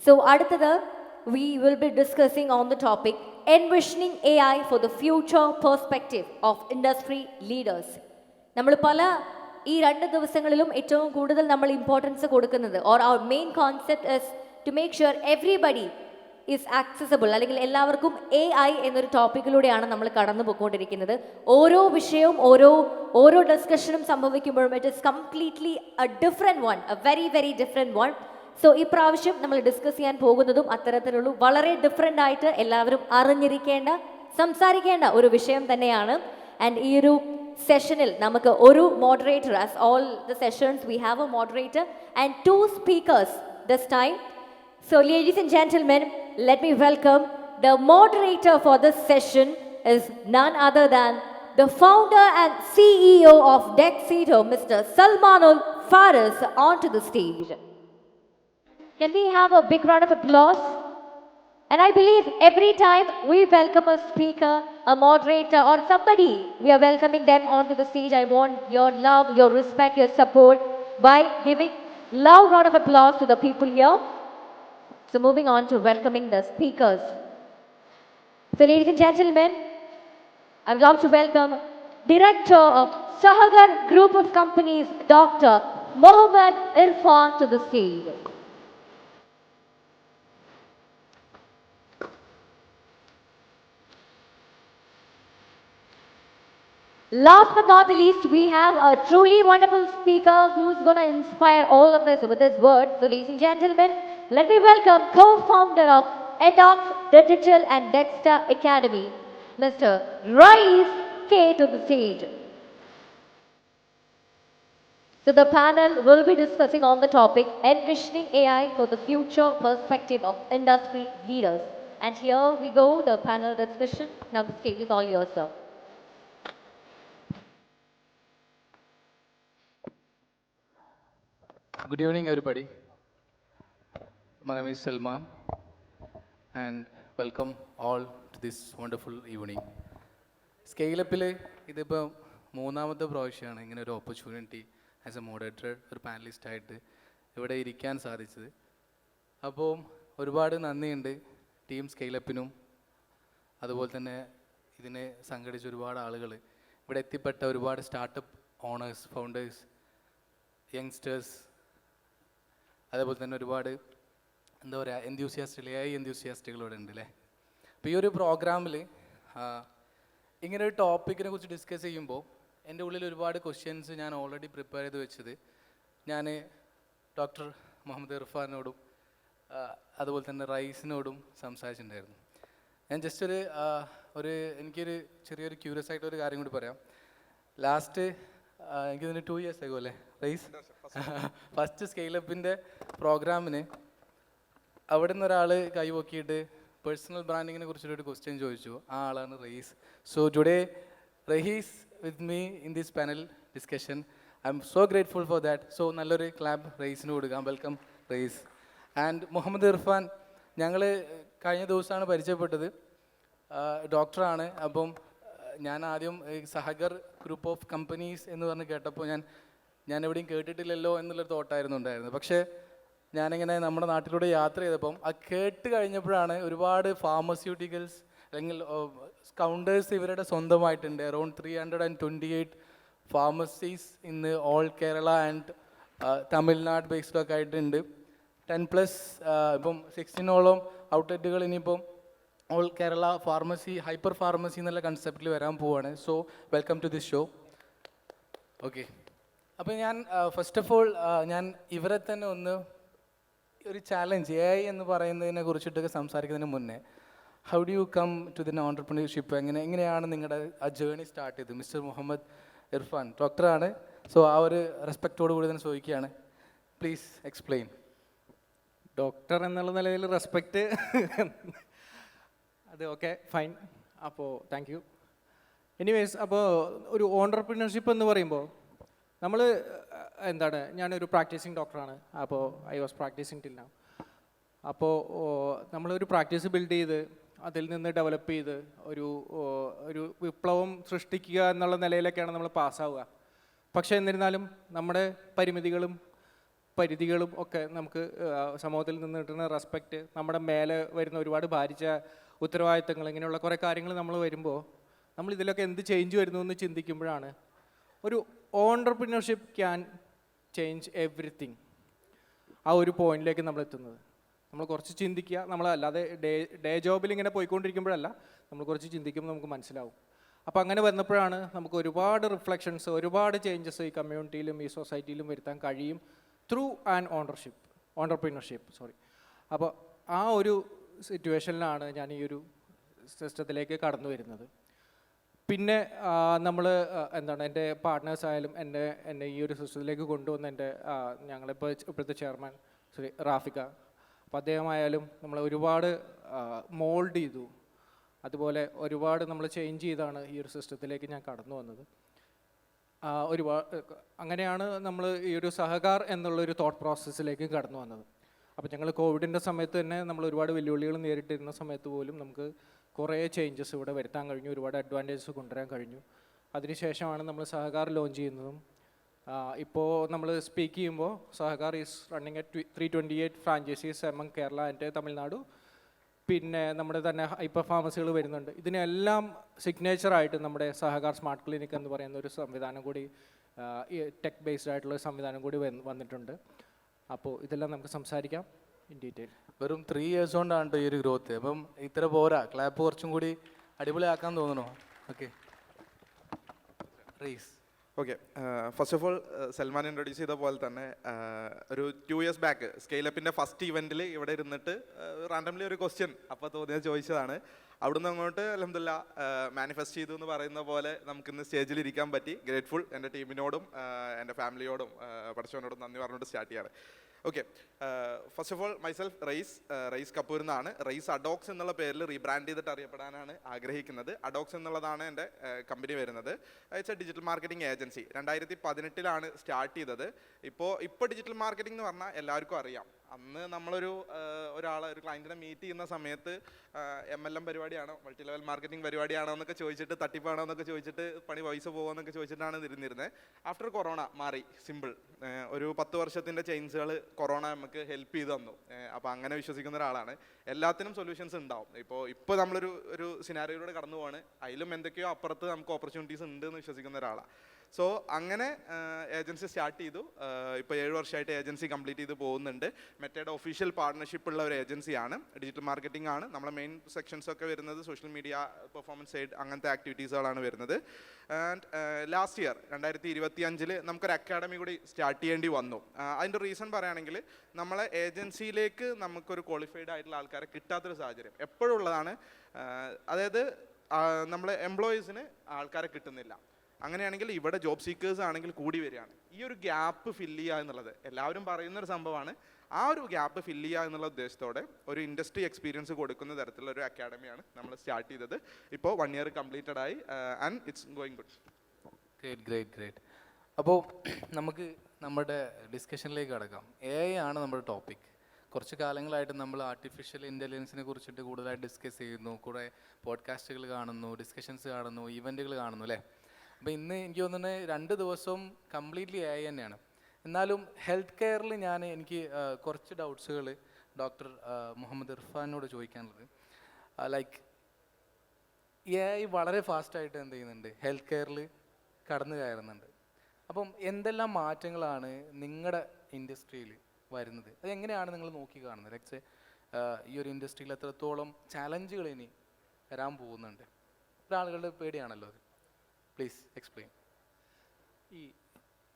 So, അടുത്തത് we will be discussing on the topic envisioning AI for the future perspective of industry leaders. നമ്മൾ പല ഈ 2 ദിവസങ്ങളിലും ഏറ്റവും കൂടുതൽ നമ്മൾ ഇമ്പോർട്ടൻസ് കൊടുക്കുന്നത് or our main concept is to make sure everybody is accessible അല്ലെങ്കിൽ എല്ലാവർക്കും AI എന്നൊരു ടോപ്പിക്കിലൂടെയാണ് നമ്മൾ കടന്നു പോയിക്കൊണ്ടിരിക്കുന്നത്. ഓരോ വിഷയവും ഓരോ ഡിസ്കഷനും സംഭവിക്കുമ്പോഴും it is completely a different one, a very very different one. So ഈ പ്രാവശ്യം നമ്മൾ ഡിസ്കസ് ചെയ്യാൻ പോകുന്നതും അത്തരത്തിലുള്ള വളരെ ഡിഫറെൻ്റ് ആയിട്ട് എല്ലാവരും അറിഞ്ഞിരിക്കേണ്ട സംസാരിക്കേണ്ട ഒരു വിഷയം തന്നെയാണ്. ആൻഡ് ഈ ഒരു സെഷനിൽ നമുക്ക് ഒരു moderator, as all the sessions we have A moderator and 2 speakers this time. So ladies and gentlemen, let me welcome the moderator for this session is none other than the founder and CEO of Dexito, Mr. Salmanul Faris, onto the stage. Can we have a big round of applause? And I believe every time we welcome a speaker, a moderator or somebody, we are welcoming them onto the stage. I want your love, your respect, your support by giving loud round of applause to the people here. So moving on to welcoming the speakers. So ladies and gentlemen, I would like to welcome Director of Sahagar Group of Companies, Dr. Mohammed Irfan, to the stage. Last but not the least, we have a truly wonderful speaker who's going to inspire all of us with his words. So ladies and gentlemen, let me welcome co-founder of Edox Digital and Dexter Academy, Mr. Rais K, to the stage. So the panel will be discussing on the topic envisioning AI for the future perspective of industry leaders. And here we go, the panel discussion. Now the stage is all yours, sir. Good evening, everybody. My name is Salman, and welcome all to this wonderful evening. സ്കെയിലപ്പിൽ ഇതിപ്പോൾ 3-ാമത്തെ പ്രാവശ്യമാണ് ഇങ്ങനെ ഒരു opportunity as A moderator, ഒരു പാനലിസ്റ്റായിട്ട് ഇവിടെ ഇരിക്കാൻ സാധിച്ചത്. അപ്പോൾ ഒരുപാട് നന്ദിയുണ്ട് ടീം സ്കെയിലപ്പിനും, അതുപോലെ തന്നെ ഇതിനെ സംഘടിച്ച ഒരുപാട് ആളുകൾ, ഇവിടെ എത്തിപ്പെട്ട ഒരുപാട് സ്റ്റാർട്ടപ്പ് ഓണേഴ്സ്, ഫൗണ്ടേഴ്സ്, യങ്സ്റ്റേഴ്സ്, അതേപോലെ തന്നെ ഒരുപാട് എന്താ പറയുക എൻതൂസിയാസ്റ്റുകൾ ഇവിടെ ഉണ്ട് അല്ലേ. അപ്പോൾ ഈ ഒരു പ്രോഗ്രാമിൽ ഇങ്ങനെ ഒരു ടോപ്പിക്കിനെ കുറിച്ച് ഡിസ്കസ് ചെയ്യുമ്പോൾ എൻ്റെ ഉള്ളിൽ ഒരുപാട് ക്വസ്റ്റ്യൻസ് ഞാൻ ഓൾറെഡി പ്രിപ്പയർ ചെയ്ത് വെച്ചത് ഞാൻ ഡോക്ടർ മുഹമ്മദ് ഇർഫാനോടും അതുപോലെ തന്നെ റൈസിനോടും സംസാരിച്ചിട്ടുണ്ടായിരുന്നു. ഞാൻ ജസ്റ്റ് എനിക്കൊരു ചെറിയൊരു ക്യൂരിയസ് ആയിട്ടൊരു കാര്യം കൂടി പറയാം. ലാസ്റ്റ് എനിക്കിതിന് 2 years ആകും അല്ലേ റൈസ്, ഫസ്റ്റ് സ്കെയിലപ്പിൻ്റെ പ്രോഗ്രാമിന് അവിടെ നിന്ന് ഒരാൾ കൈവക്കിയിട്ട് പേഴ്സണൽ ബ്രാൻഡിങ്ങിനെ കുറിച്ചൊരു ക്വസ്റ്റ്യൻ ചോദിച്ചു. ആ ആളാണ് Raees. So today Rahees with me in this panel discussion. I M so grateful for that. So നല്ലൊരു ക്ലാബ് റയീസിന് കൊടുക്കാം. വെൽക്കം റയീസ്. ആൻഡ് മുഹമ്മദ് ഇർഫാൻ ഞങ്ങൾ കഴിഞ്ഞ ദിവസമാണ് പരിചയപ്പെട്ടത്. ഡോക്ടറാണ്. അപ്പം ഞാൻ ആദ്യം സഹഗർ ഗ്രൂപ്പ് ഓഫ് കമ്പനീസ് എന്ന് പറഞ്ഞ് കേട്ടപ്പോൾ ഞാൻ എവിടെയും കേട്ടിട്ടില്ലല്ലോ എന്നുള്ളൊരു തോട്ടായിരുന്നു ഉണ്ടായിരുന്നത്. പക്ഷേ ഞാനിങ്ങനെ നമ്മുടെ നാട്ടിലൂടെ യാത്ര ചെയ്തപ്പം കേട്ട് കഴിഞ്ഞപ്പോഴാണ് ഒരുപാട് ഫാർമസ്യൂട്ടിക്കൽസ് അല്ലെങ്കിൽ കൗണ്ടേഴ്സ് ഇവരുടെ സ്വന്തമായിട്ടുണ്ട്. അറൗണ്ട് 328 ഫാർമസീസ് ഇന്ന് ഓൾ കേരള ആൻഡ് തമിഴ്നാട് ബേസ്ഡൊക്കെ ആയിട്ടുണ്ട്. 10+ ഇപ്പം 16ഓളം ഔട്ട്ലെറ്റുകൾ ഇനിയിപ്പം all Kerala pharmacy, hyper pharmacy എന്നുള്ള കൺസെപ്റ്റിൽ വരാൻ പോവുകയാണ്. So welcome to this show. Okay, അപ്പോൾ ഞാൻ ഫസ്റ്റ് ഓഫ് ഓൾ ഞാൻ ഇവരെ തന്നെ ഒരു ചാലഞ്ച് AI എന്ന് പറയുന്നതിനെ കുറിച്ചിട്ടൊക്കെ സംസാരിക്കുന്നതിന് മുന്നേ, how do you come to the entrepreneurship, എങ്ങനെയാണ് നിങ്ങളുടെ ആ ജേർണി സ്റ്റാർട്ട് ചെയ്തത്? മിസ്റ്റർ മുഹമ്മദ് ഇർഫാൻ ഡോക്ടറാണ്. സോ ആ ഒരു റെസ്പെക്റ്റോട് കൂടി തന്നെ ചോദിക്കുകയാണ്. Please explain. ഡോക്ടർ എന്നുള്ള നിലയിൽ റെസ്പെക്റ്റ് അത് ഓക്കെ, ഫൈൻ. അപ്പോൾ താങ്ക് യു. എനിവേസ്, അപ്പോൾ ഒരു ഓൺടർപ്രണർഷിപ്പ് എന്ന് പറയുമ്പോൾ നമ്മൾ ഞാനൊരു പ്രാക്ടീസിങ് ഡോക്ടറാണ്. അപ്പോൾ I was practising till now. അപ്പോൾ നമ്മളൊരു പ്രാക്ടീസ് ബിൽഡ് ചെയ്ത് അതിൽ നിന്ന് ഡെവലപ്പ് ചെയ്ത് ഒരു വിപ്ലവം സൃഷ്ടിക്കുക എന്നുള്ള നിലയിലൊക്കെയാണ് നമ്മൾ പാസ്സാവുക. പക്ഷേ എന്നിരുന്നാലും നമ്മുടെ പരിമിതികളും പരിധികളും ഒക്കെ നമുക്ക് സമൂഹത്തിൽ നിന്ന് കിട്ടുന്ന റെസ്പെക്റ്റ്, നമ്മുടെ മേലെ വരുന്ന ഒരുപാട് ഭാരിച്ച ഉത്തരവാദിത്തങ്ങൾ, ഇങ്ങനെയുള്ള കുറേ കാര്യങ്ങൾ നമ്മൾ വരുമ്പോൾ നമ്മൾ ഇതിലൊക്കെ എന്ത് ചേഞ്ച് വരുന്നു എന്ന് ചിന്തിക്കുമ്പോഴാണ് ഒരു ഓൺട്രപ്രിനർഷിപ്പ് ക്യാൻ ചേഞ്ച് എവറിത്തിങ് ആ ഒരു പോയിന്റിലേക്ക് നമ്മൾ എത്തുന്നത്. നമ്മൾ കുറച്ച് ചിന്തിക്കുക, നമ്മളല്ലാതെ ഡേ ജോബിൽ ഇങ്ങനെ പോയിക്കൊണ്ടിരിക്കുമ്പോഴല്ല, നമ്മൾ കുറച്ച് ചിന്തിക്കുമ്പോൾ നമുക്ക് മനസ്സിലാവും. അപ്പോൾ അങ്ങനെ വന്നപ്പോഴാണ് നമുക്ക് ഒരുപാട് റിഫ്ലക്ഷൻസ്, ഒരുപാട് ചേഞ്ചസ് ഈ കമ്മ്യൂണിറ്റിയിലും ഈ സൊസൈറ്റിയിലും വരുത്താൻ കഴിയും ത്രൂ ഓൺട്രപ്രീനർഷിപ്പ്. അപ്പോൾ ആ ഒരു സിറ്റുവേഷനിലാണ് ഞാൻ ഈ ഒരു സിസ്റ്റത്തിലേക്ക് കടന്നു വരുന്നത്. പിന്നെ നമ്മൾ എന്താണ്, എൻ്റെ പാർട്ട്നേഴ്സ് ആയാലും എന്നെ ഈ ഒരു സിസ്റ്റത്തിലേക്ക് കൊണ്ടുവന്ന ഞങ്ങളിപ്പോൾ ഇപ്പോഴത്തെ ചെയർമാൻ ശ്രീ റാഫിക്ക, അപ്പോൾ അദ്ദേഹമായാലും നമ്മൾ ഒരുപാട് മോൾഡ് ചെയ്തു. അതുപോലെ ഒരുപാട് നമ്മൾ ചേഞ്ച് ചെയ്താണ് ഈ ഒരു സിസ്റ്റത്തിലേക്ക് ഞാൻ കടന്നു വന്നത്. അങ്ങനെയാണ് നമ്മൾ ഈ ഒരു സഹകാർ എന്നുള്ളൊരു തോട്ട് പ്രോസസ്സിലേക്ക് കടന്നു വന്നത്. അപ്പോൾ ഞങ്ങൾ കോവിഡിൻ്റെ സമയത്ത് തന്നെ നമ്മൾ ഒരുപാട് വെല്ലുവിളികൾ നേരിട്ടിരുന്ന സമയത്ത് പോലും നമുക്ക് കുറേ ചേഞ്ചസ് ഇവിടെ വരുത്താൻ കഴിഞ്ഞു, ഒരുപാട് അഡ്വാൻറ്റേജസ് കൊണ്ടുവരാൻ കഴിഞ്ഞു. അതിനുശേഷമാണ് നമ്മൾ സഹകാർ ലോഞ്ച് ചെയ്യുന്നതും. ഇപ്പോൾ നമ്മൾ സ്പീക്ക് ചെയ്യുമ്പോൾ Sahakar is running at 328 franchisees among Kerala and Tamil Nadu. പിന്നെ നമ്മുടെ തന്നെ ഹൈപ്പർ ഫാർമസികൾ വരുന്നുണ്ട്. ഇതിനെല്ലാം സിഗ്നേച്ചറായിട്ട് നമ്മുടെ സഹകാർ സ്മാർട്ട് ക്ലിനിക് എന്ന് പറയുന്ന ഒരു സംവിധാനം കൂടി, ടെക് ബേസ്ഡ് ആയിട്ടുള്ള സംവിധാനം കൂടി വന്നിട്ടുണ്ട്. അപ്പോൾ ഇതെല്ലാം നമുക്ക് സംസാരിക്കാം ഇൻ ഡീറ്റെയിൽ. വെറും 3 years കൊണ്ടാണ് ഈ ഒരു ഗ്രോത്ത്. അപ്പം ഇത്ര പോരാ, ക്ലാപ്പ് കുറച്ചും കൂടി അടിപൊളിയാക്കാൻ തോന്നണോ? Okay, race. Okay, first of all Salman introduce ചെയ്ത പോലെ തന്നെ ഒരു 2 years ബാക്ക് സ്കെയിലപ്പിൻ്റെ ഫസ്റ്റ് ഇവൻറ്റിൽ ഇവിടെ ഇരുന്നിട്ട് റാൻഡംലി ഒരു ക്വസ്റ്റ്യൻ അപ്പോൾ തോന്നിയത് ചോദിച്ചതാണ്. അവിടുന്ന് അങ്ങോട്ട് അൽഹംദുലില്ലാ മാനിഫെസ്റ്റ് ചെയ്തു എന്ന് പറയുന്ന പോലെ നമുക്കിന്ന് സ്റ്റേജിൽ ഇരിക്കാൻ പറ്റി. ഗ്രേറ്റ്ഫുൾ. എൻ്റെ ടീമിനോടും എൻ്റെ ഫാമിലിയോടും പഠിച്ചവനോടും നന്ദി പറഞ്ഞിട്ട് സ്റ്റാർട്ട് ചെയ്യാണ്. Okay, first of all myself Rais Kapoor എന്നാണ്. റൈസ് അഡോക്സ് എന്നുള്ള പേരിൽ റീബ്രാൻഡ് ചെയ്തിട്ട് അറിയപ്പെടാനാണ് ആഗ്രഹിക്കുന്നത്. അഡോക്സ് എന്നുള്ളതാണ് എൻ്റെ കമ്പനി വരുന്നത്. It's A digital marketing agency. 2018 start ചെയ്തത്. ഇപ്പോൾ ഡിജിറ്റൽ മാർക്കറ്റിംഗ് എന്ന് പറഞ്ഞാൽ എല്ലാവർക്കും അറിയാം. അന്ന് നമ്മളൊരു ഒരു ക്ലയൻറ്റിനെ മീറ്റ് ചെയ്യുന്ന സമയത്ത് MLM പരിപാടിയാണോ, മൾട്ടി ലെവൽ മാർക്കറ്റിംഗ് പരിപാടിയാണോ എന്നൊക്കെ ചോദിച്ചിട്ട്, തട്ടിപ്പാണോ എന്നൊക്കെ ചോദിച്ചിട്ട്, പണി പൈസ പോകുമെന്നൊക്കെ ചോദിച്ചിട്ടാണ് ഇരുന്നിരുന്നത്. ആഫ്റ്റർ കൊറോണ മാറി. സിമ്പിൾ. ഒരു 10 വർഷത്തിൻ്റെ ചേഞ്ചുകൾ കൊറോണ നമുക്ക് ഹെൽപ്പ് ചെയ്ത് തന്നു. അപ്പോൾ അങ്ങനെ വിശ്വസിക്കുന്ന ഒരാളാണ്. എല്ലാത്തിനും സൊല്യൂഷൻസ് ഉണ്ടാവും. ഇപ്പോൾ നമ്മളൊരു സിനാരിയോയിലൂടെ കടന്നു പോവാണ്, അതിലും എന്തൊക്കെയോ അപ്പുറത്ത് നമുക്ക് ഓപ്പർച്യൂണിറ്റീസ് ഉണ്ട് എന്ന് വിശ്വസിക്കുന്ന ഒരാളാണ്. സോ അങ്ങനെ ഏജൻസി സ്റ്റാർട്ട് ചെയ്തു. ഇപ്പോൾ 7 വർഷമായിട്ട് ഏജൻസി കംപ്ലീറ്റ് ചെയ്ത് പോകുന്നുണ്ട്. മെറ്റയുടെ ഒഫീഷ്യൽ പാർട്ട്ണർഷിപ്പ് ഉള്ള ഒരു ഏജൻസിയാണ്. ഡിജിറ്റൽ മാർക്കറ്റിംഗ് ആണ്. നമ്മളെ മെയിൻ സെക്ഷൻസ് ഒക്കെ വരുന്നത് സോഷ്യൽ മീഡിയ, പെർഫോമൻസ് സൈഡ്, അങ്ങനത്തെ ആക്ടിവിറ്റീസുകളാണ് വരുന്നത്. ആൻഡ് ലാസ്റ്റ് ഇയർ 2025 നമുക്കൊരു അക്കാഡമി കൂടി സ്റ്റാർട്ട് ചെയ്യേണ്ടി വന്നു. അതിൻ്റെ റീസൺ പറയുകയാണെങ്കിൽ നമ്മളെ ഏജൻസിയിലേക്ക് നമുക്കൊരു ക്വാളിഫൈഡ് ആയിട്ടുള്ള ആൾക്കാരെ കിട്ടാത്തൊരു സാഹചര്യം എപ്പോഴും ഉള്ളതാണ്. അതായത് നമ്മളെ എംപ്ലോയീസിന് ആൾക്കാരെ കിട്ടുന്നില്ല. അങ്ങനെയാണെങ്കിൽ ഇവിടെ ജോബ് സീക്കേഴ്സ് ആണെങ്കിൽ കൂടി വരികയാണ്. ഈ ഒരു ഗ്യാപ്പ് ഫില്ല് ചെയ്യുക എന്നുള്ളത് എല്ലാവരും പറയുന്നൊരു സംഭവമാണ്. ആ ഒരു ഗ്യാപ്പ് ഫില്ല് ചെയ്യുക എന്നുള്ള ഉദ്ദേശത്തോടെ ഒരു ഇൻഡസ്ട്രി എക്സ്പീരിയൻസ് കൊടുക്കുന്ന തരത്തിലുള്ള ഒരു അക്കാഡമിയാണ് നമ്മൾ സ്റ്റാർട്ട് ചെയ്തത്. ഇപ്പോൾ 1 year കംപ്ലീറ്റഡ് ആയി and it's going good. Great. അപ്പോൾ നമുക്ക് നമ്മുടെ ഡിസ്കഷനിലേക്ക് കടക്കാം. AI ആണ് നമ്മുടെ ടോപ്പിക്. കുറച്ച് കാലങ്ങളായിട്ട് നമ്മൾ ആർട്ടിഫിഷ്യൽ ഇൻ്റലിജൻസിനെ കുറിച്ചിട്ട് കൂടുതലായിട്ട് ഡിസ്കസ് ചെയ്യുന്നു. കുറേ പോഡ്കാസ്റ്റുകൾ കാണുന്നു, ഡിസ്കഷൻസ് കാണുന്നു, ഇവൻറ്റുകൾ കാണുന്നു അല്ലേ? അപ്പോൾ ഇന്ന് എനിക്ക് തോന്നുന്നത് 2 ദിവസവും കംപ്ലീറ്റ്ലി AI തന്നെയാണ്. എന്നാലും ഹെൽത്ത് കെയറിൽ എനിക്ക് കുറച്ച് ഡൗട്ട്സുകൾ ഡോക്ടർ മുഹമ്മദ് ഇർഫാനോട് ചോദിക്കാനുള്ളത്. ലൈക്ക് AI വളരെ ഫാസ്റ്റായിട്ട് എന്ത് ചെയ്യുന്നുണ്ട്, ഹെൽത്ത് കെയറിൽ കടന്നു കയറുന്നുണ്ട്. അപ്പം എന്തെല്ലാം മാറ്റങ്ങളാണ് നിങ്ങളുടെ ഇൻഡസ്ട്രിയിൽ വരുന്നത്? അതെങ്ങനെയാണ് നിങ്ങൾ നോക്കി കാണുന്നത്? ലൈക്ക് ഈ ഒരു ഇൻഡസ്ട്രിയിൽ എത്രത്തോളം ചാലഞ്ചുകൾ ഇനി വരാൻ പോകുന്നുണ്ട്? ഒരാളുകളുടെ പേടിയാണല്ലോ അത്. Please explain. ഈ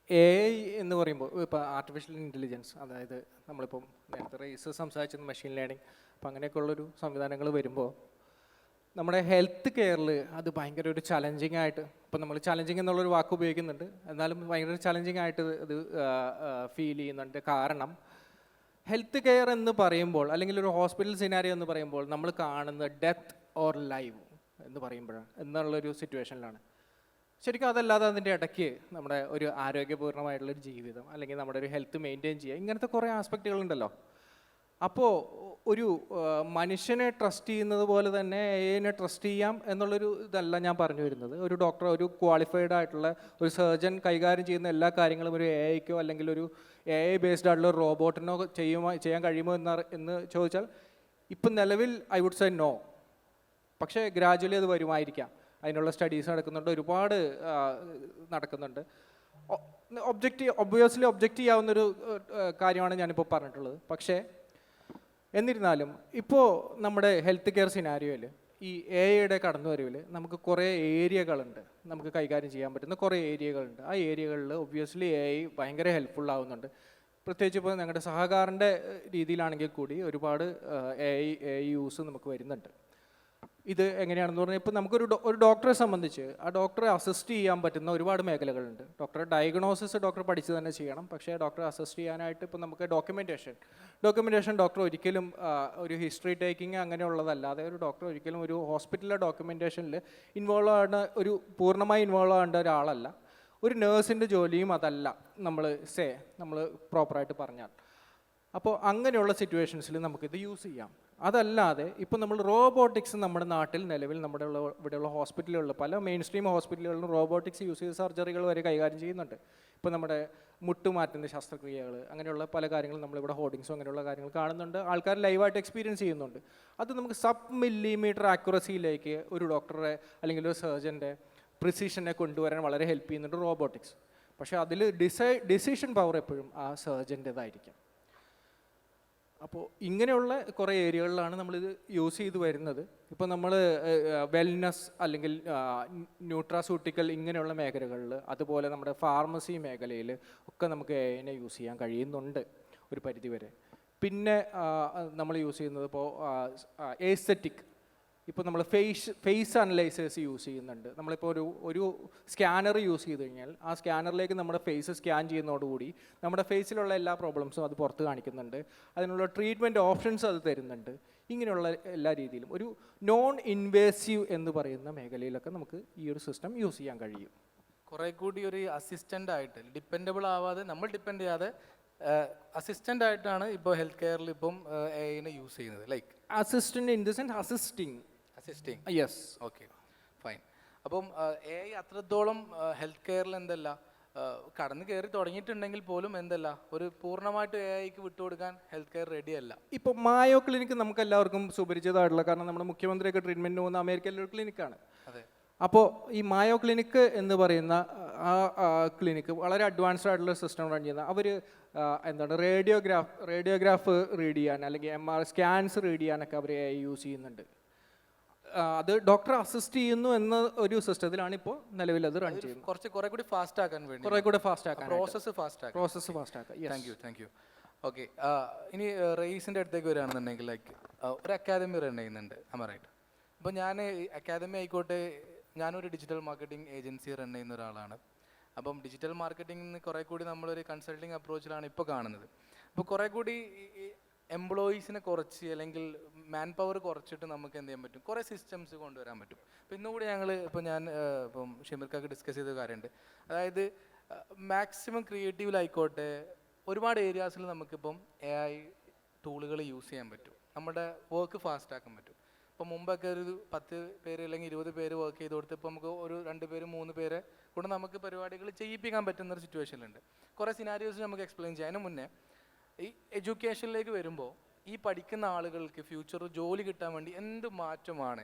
AI എന്ന് പറയുമ്പോൾ ഇപ്പോൾ ആർട്ടിഫിഷ്യൽ ഇൻ്റലിജൻസ്, അതായത് നമ്മളിപ്പം നേരത്തെ റേസ് സംസാരിച്ചത് മെഷീൻ ലേണിംഗ്, അപ്പോൾ അങ്ങനെയൊക്കെയുള്ളൊരു സംവിധാനങ്ങൾ വരുമ്പോൾ നമ്മുടെ ഹെൽത്ത് കെയറിൽ അത് ഭയങ്കര ഒരു ചലഞ്ചിങ് ആയിട്ട്, ഇപ്പോൾ നമ്മൾ ചലഞ്ചിങ് എന്നുള്ളൊരു വാക്ക് ഉപയോഗിക്കുന്നുണ്ട്, എന്നാലും ഭയങ്കര ചലഞ്ചിങ് ആയിട്ട് ഇത് ഫീൽ ചെയ്യുന്നുണ്ട്. കാരണം ഹെൽത്ത് കെയർ എന്ന് പറയുമ്പോൾ, അല്ലെങ്കിൽ ഒരു ഹോസ്പിറ്റൽ സിനാരിയോ എന്ന് പറയുമ്പോൾ നമ്മൾ കാണുന്ന ഡെത്ത് ഓർ ലൈവ് എന്ന് പറയുമ്പോഴാണ് എന്നുള്ളൊരു സിറ്റുവേഷനിലാണ്. ശരിക്കും അതല്ലാതെ അതിൻ്റെ ഇടയ്ക്ക് നമ്മുടെ ഒരു ആരോഗ്യപൂർണ്ണമായിട്ടുള്ളൊരു ജീവിതം, അല്ലെങ്കിൽ നമ്മുടെ ഒരു ഹെൽത്ത് മെയിൻറ്റെയിൻ ചെയ്യുക, ഇങ്ങനത്തെ കുറേ ആസ്പെക്റ്റുകളുണ്ടല്ലോ. അപ്പോൾ ഒരു മനുഷ്യനെ ട്രസ്റ്റ് ചെയ്യുന്നത് പോലെ തന്നെ എഐനെ ട്രസ്റ്റ് ചെയ്യാം എന്നുള്ളൊരു ഇതല്ല ഞാൻ പറഞ്ഞു വരുന്നത്. ഒരു ഡോക്ടർ, ഒരു ക്വാളിഫൈഡ് ആയിട്ടുള്ള ഒരു സർജൻ കൈകാര്യം ചെയ്യുന്ന എല്ലാ കാര്യങ്ങളും ഒരു എഐക്കോ അല്ലെങ്കിൽ ഒരു AI ബേസ്ഡ് ആയിട്ടുള്ള ഒരു റോബോട്ടിനോ ചെയ്യാൻ കഴിയുമോ എന്ന് ചോദിച്ചാൽ ഇപ്പം നിലവിൽ ഐ വുഡ് സേ നോ. പക്ഷേ ഗ്രാജുവലി അത് വരുമായിരിക്കാം. അതിനുള്ള സ്റ്റഡീസ് നടക്കുന്നുണ്ട്, ഒരുപാട് നടക്കുന്നുണ്ട്. ഒബ്വിയസ്ലി ഒബ്ജക്റ്റ് ചെയ്യാവുന്നൊരു കാര്യമാണ് ഞാനിപ്പോൾ പറഞ്ഞിട്ടുള്ളത്. പക്ഷേ എന്നിരുന്നാലും ഇപ്പോൾ നമ്മുടെ ഹെൽത്ത് കെയർ സിനാരിയോയിൽ ഈ എഐയുടെ കടന്നുവരവിൽ നമുക്ക് കുറേ ഏരിയകളുണ്ട്, നമുക്ക് കൈകാര്യം ചെയ്യാൻ പറ്റുന്ന കുറേ ഏരിയകളുണ്ട്. ആ ഏരിയകളിൽ ഒബ്വിയസ്ലി AI ഭയങ്കര ഹെൽപ്ഫുൾ ആവുന്നുണ്ട്. പ്രത്യേകിച്ച് ഇപ്പോൾ ഞങ്ങളുടെ സഹകാരൻ്റെ രീതിയിലാണെങ്കിൽ കൂടി ഒരുപാട് AI യൂസ് നമുക്ക് വരുന്നുണ്ട്. ഇത് എങ്ങനെയാണെന്ന് പറഞ്ഞാൽ ഇപ്പോൾ നമുക്കൊരു ഡോക്ടറെ സംബന്ധിച്ച് ആ ഡോക്ടറെ അസിസ്റ്റ് ചെയ്യാൻ പറ്റുന്ന ഒരുപാട് മേഖലകളുണ്ട്. ഡോക്ടറെ ഡയഗ്നോസിസ് ഡോക്ടർ പഠിച്ച് തന്നെ ചെയ്യണം. പക്ഷേ ഡോക്ടറെ അസിസ്റ്റ് ചെയ്യാനായിട്ട് ഇപ്പോൾ നമുക്ക് ഡോക്യുമെൻറ്റേഷൻ ഡോക്ടർ ഒരിക്കലും ഒരു ഹിസ്റ്ററി ടേക്കിങ് അങ്ങനെയുള്ളതല്ലാതെ ഒരു ഡോക്ടർ ഒരിക്കലും ഒരു ഹോസ്പിറ്റലിലെ ഡോക്യുമെൻറ്റേഷനിൽ പൂർണ്ണമായി ഇൻവോൾവ് ആവേണ്ട ഒരാളല്ല. ഒരു നേഴ്സിൻ്റെ ജോലിയും അതല്ല നമ്മൾ പ്രോപ്പറായിട്ട് പറഞ്ഞാൽ. അപ്പോൾ അങ്ങനെയുള്ള സിറ്റുവേഷൻസിൽ നമുക്കിത് യൂസ് ചെയ്യാം. അതല്ലാതെ ഇപ്പോൾ നമ്മൾ റോബോട്ടിക്സ് നമ്മുടെ നാട്ടിൽ നിലവിൽ ഇവിടെയുള്ള ഹോസ്പിറ്റലുകളിൽ പല മെയിൻ സ്ട്രീം ഹോസ്പിറ്റലുകളിലും റോബോട്ടിക്സ് യൂസ് ചെയ്ത് സർജറികൾ വരെ കൈകാര്യം ചെയ്യുന്നുണ്ട്. ഇപ്പോൾ നമ്മുടെ മുട്ടുമാറ്റുന്ന ശസ്ത്രക്രിയകൾ അങ്ങനെയുള്ള പല കാര്യങ്ങളും നമ്മളിവിടെ ഹോർഡിങ്സും അങ്ങനെയുള്ള കാര്യങ്ങൾ കാണുന്നുണ്ട്. ആൾക്കാർ ലൈവായിട്ട് എക്സ്പീരിയൻസ് ചെയ്യുന്നുണ്ട്. അത് നമുക്ക് സബ്-മില്ലിമീറ്റർ ആക്യുറസിയിലേക്ക് ഒരു ഡോക്ടറെ അല്ലെങ്കിൽ ഒരു സർജൻ്റെ പ്രിസിഷനെ കൊണ്ടുവരാൻ വളരെ ഹെൽപ്പ് ചെയ്യുന്നുണ്ട് റോബോട്ടിക്സ്. പക്ഷേ അതിൽ ഡിസിഷൻ പവർ എപ്പോഴും ആ സർജൻ്റേതായിരിക്കും. അപ്പോൾ ഇങ്ങനെയുള്ള കുറേ ഏരിയകളിലാണ് നമ്മളിത് യൂസ് ചെയ്ത് വരുന്നത്. ഇപ്പോൾ നമ്മൾ വെൽനസ് അല്ലെങ്കിൽ ന്യൂട്രാസ്യൂട്ടിക്കൽ ഇങ്ങനെയുള്ള മേഖലകളിൽ, അതുപോലെ നമ്മുടെ ഫാർമസി മേഖലയിൽ ഒക്കെ നമുക്ക് എഐനെ യൂസ് ചെയ്യാൻ കഴിയുന്നുണ്ട് ഒരു പരിധിവരെ. പിന്നെ നമ്മൾ യൂസ് ചെയ്യുന്നത് ഇപ്പോൾ എസ്തെറ്റിക്, ഇപ്പോൾ നമ്മൾ ഫേസ് അനലൈസേഴ്സ് യൂസ് ചെയ്യുന്നുണ്ട്. നമ്മളിപ്പോൾ ഒരു സ്കാനർ യൂസ് ചെയ്ത് കഴിഞ്ഞാൽ ആ സ്കാനറിലേക്ക് നമ്മുടെ ഫേസ് സ്കാൻ ചെയ്യുന്നതോടുകൂടി നമ്മുടെ ഫേസിലുള്ള എല്ലാ പ്രോബ്ലംസും അത് പുറത്ത് കാണിക്കുന്നുണ്ട്. അതിനുള്ള ട്രീറ്റ്മെൻറ്റ് ഓപ്ഷൻസ് അത് തരുന്നുണ്ട്. ഇങ്ങനെയുള്ള എല്ലാ രീതിയിലും ഒരു നോൺ ഇൻവേസീവ് എന്ന് പറയുന്ന മേഖലയിലൊക്കെ നമുക്ക് ഈ ഒരു സിസ്റ്റം യൂസ് ചെയ്യാൻ കഴിയും. കുറേ കൂടി ഒരു അസിസ്റ്റൻ്റ് ആയിട്ട് ഡിപ്പെൻഡബിൾ ആവാതെ, നമ്മൾ ഡിപ്പെൻഡ് ചെയ്യാതെ അസിസ്റ്റൻ്റ് ആയിട്ടാണ് ഇപ്പോൾ ഹെൽത്ത് കെയറിൽ ഇപ്പം എഐനെ യൂസ് ചെയ്യുന്നത്. Like assistant in the sense assisting. Yes, okay, fine. അപ്പം എഐ അത്രത്തോളം ഹെൽത്ത് കെയറിൽ എന്തല്ല കടന്നു കയറി തുടങ്ങിയിട്ടുണ്ടെങ്കിൽ പോലും എന്തല്ല ഒരു പൂർണ്ണമായിട്ട് എഐക്ക് വിട്ടുകൊടുക്കാൻ ഹെൽത്ത് കെയർ റെഡി അല്ല. ഇപ്പോൾ മായോ ക്ലിനിക്ക് നമുക്ക് എല്ലാവർക്കും സുപരിചിതമായിട്ടുള്ള, കാരണം നമ്മുടെ മുഖ്യമന്ത്രിയൊക്കെ ട്രീറ്റ്മെൻറ്റിന് പോകുന്ന അമേരിക്കയിലെ ഒരു ക്ലിനിക്കാണ്. അതെ. അപ്പോൾ ഈ മായോ ക്ലിനിക്ക് എന്ന് പറയുന്ന ആ ക്ലിനിക്ക് വളരെ അഡ്വാൻസ്ഡ് ആയിട്ടുള്ള സിസ്റ്റം റൺ ചെയ്യുന്ന അവർ റേഡിയോഗ്രാഫ് റീഡ് ചെയ്യാൻ അല്ലെങ്കിൽ MR സ്കാൻസ് റീഡ് ചെയ്യാനൊക്കെ അവർ AI യൂസ് ചെയ്യുന്നുണ്ട്. അത് ഡോക്ടറെ അസിസ്റ്റ് ചെയ്യുന്നു എന്ന ഒരു സിസ്റ്റത്തിലാണ് ഇപ്പോൾ നിലവിൽ അത് റൺ ചെയ്യുന്നത്. കുറെ കൂടി ഫാസ്റ്റ് ആക്കാൻ വേണ്ടി, പ്രോസസ്സ് ഫാസ്റ്റ് ആക്കാൻ. Thank you. ഓക്കെ, ഇനി റയീസിൻ്റെ അടുത്തേക്ക് വരികയാണെന്നുണ്ടെങ്കിൽ ലൈക്ക് ഒരു അക്കാദമി റൺ ചെയ്യുന്നുണ്ട്, റൈറ്റ്? അപ്പോൾ ഞാൻ അക്കാദമി ആയിക്കോട്ടെ, ഞാനൊരു ഡിജിറ്റൽ മാർക്കറ്റിംഗ് ഏജൻസി റൺ ചെയ്യുന്ന ഒരാളാണ്. അപ്പം ഡിജിറ്റൽ മാർക്കറ്റിംഗിന് കുറേ കൂടി നമ്മളൊരു കൺസൾട്ടിങ് അപ്രോച്ചിലാണ് ഇപ്പോൾ കാണുന്നത്. അപ്പോൾ കുറേ കൂടി എംപ്ലോയീസിനെ കുറച്ച് അല്ലെങ്കിൽ മാൻ പവർ കുറച്ചിട്ട് നമുക്ക് എന്ത് ചെയ്യാൻ പറ്റും, കുറേ സിസ്റ്റംസ് കൊണ്ടുവരാൻ പറ്റും. അപ്പോൾ ഇന്നുകൂടി ഞാൻ ഇപ്പം ഷമീർക്കൊക്കെ ഡിസ്കസ് ചെയ്ത കാര്യമുണ്ട്. അതായത് മാക്സിമം ക്രിയേറ്റീവിലായിക്കോട്ടെ ഒരുപാട് ഏരിയാസിൽ നമുക്കിപ്പം AI ടൂളുകൾ യൂസ് ചെയ്യാൻ പറ്റും, നമ്മുടെ വർക്ക് ഫാസ്റ്റ് ആക്കാൻ പറ്റും. ഇപ്പോൾ മുമ്പൊക്കെ ഒരു 10 പേര് അല്ലെങ്കിൽ 20 പേര് വർക്ക് ചെയ്ത് കൊടുത്ത് ഇപ്പോൾ നമുക്ക് ഒരു 2 പേര് 3 പേരെ കൊണ്ട് നമുക്ക് പരിപാടികൾ ചെയ്യിപ്പിക്കാൻ പറ്റുന്നൊരു സിറ്റുവേഷനിലുണ്ട്. കുറേ സിനാരിയോസ് നമുക്ക് എക്സ്പ്ലെയിൻ ചെയ്യാൻ. അതിന് മുന്നേ ഈ എഡ്യൂക്കേഷനിലേക്ക് വരുമ്പോൾ ഈ പഠിക്കുന്ന ആളുകൾക്ക് ഫ്യൂച്ചറിൽ ജോലി കിട്ടാൻ വേണ്ടി എന്ത് മാറ്റമാണ്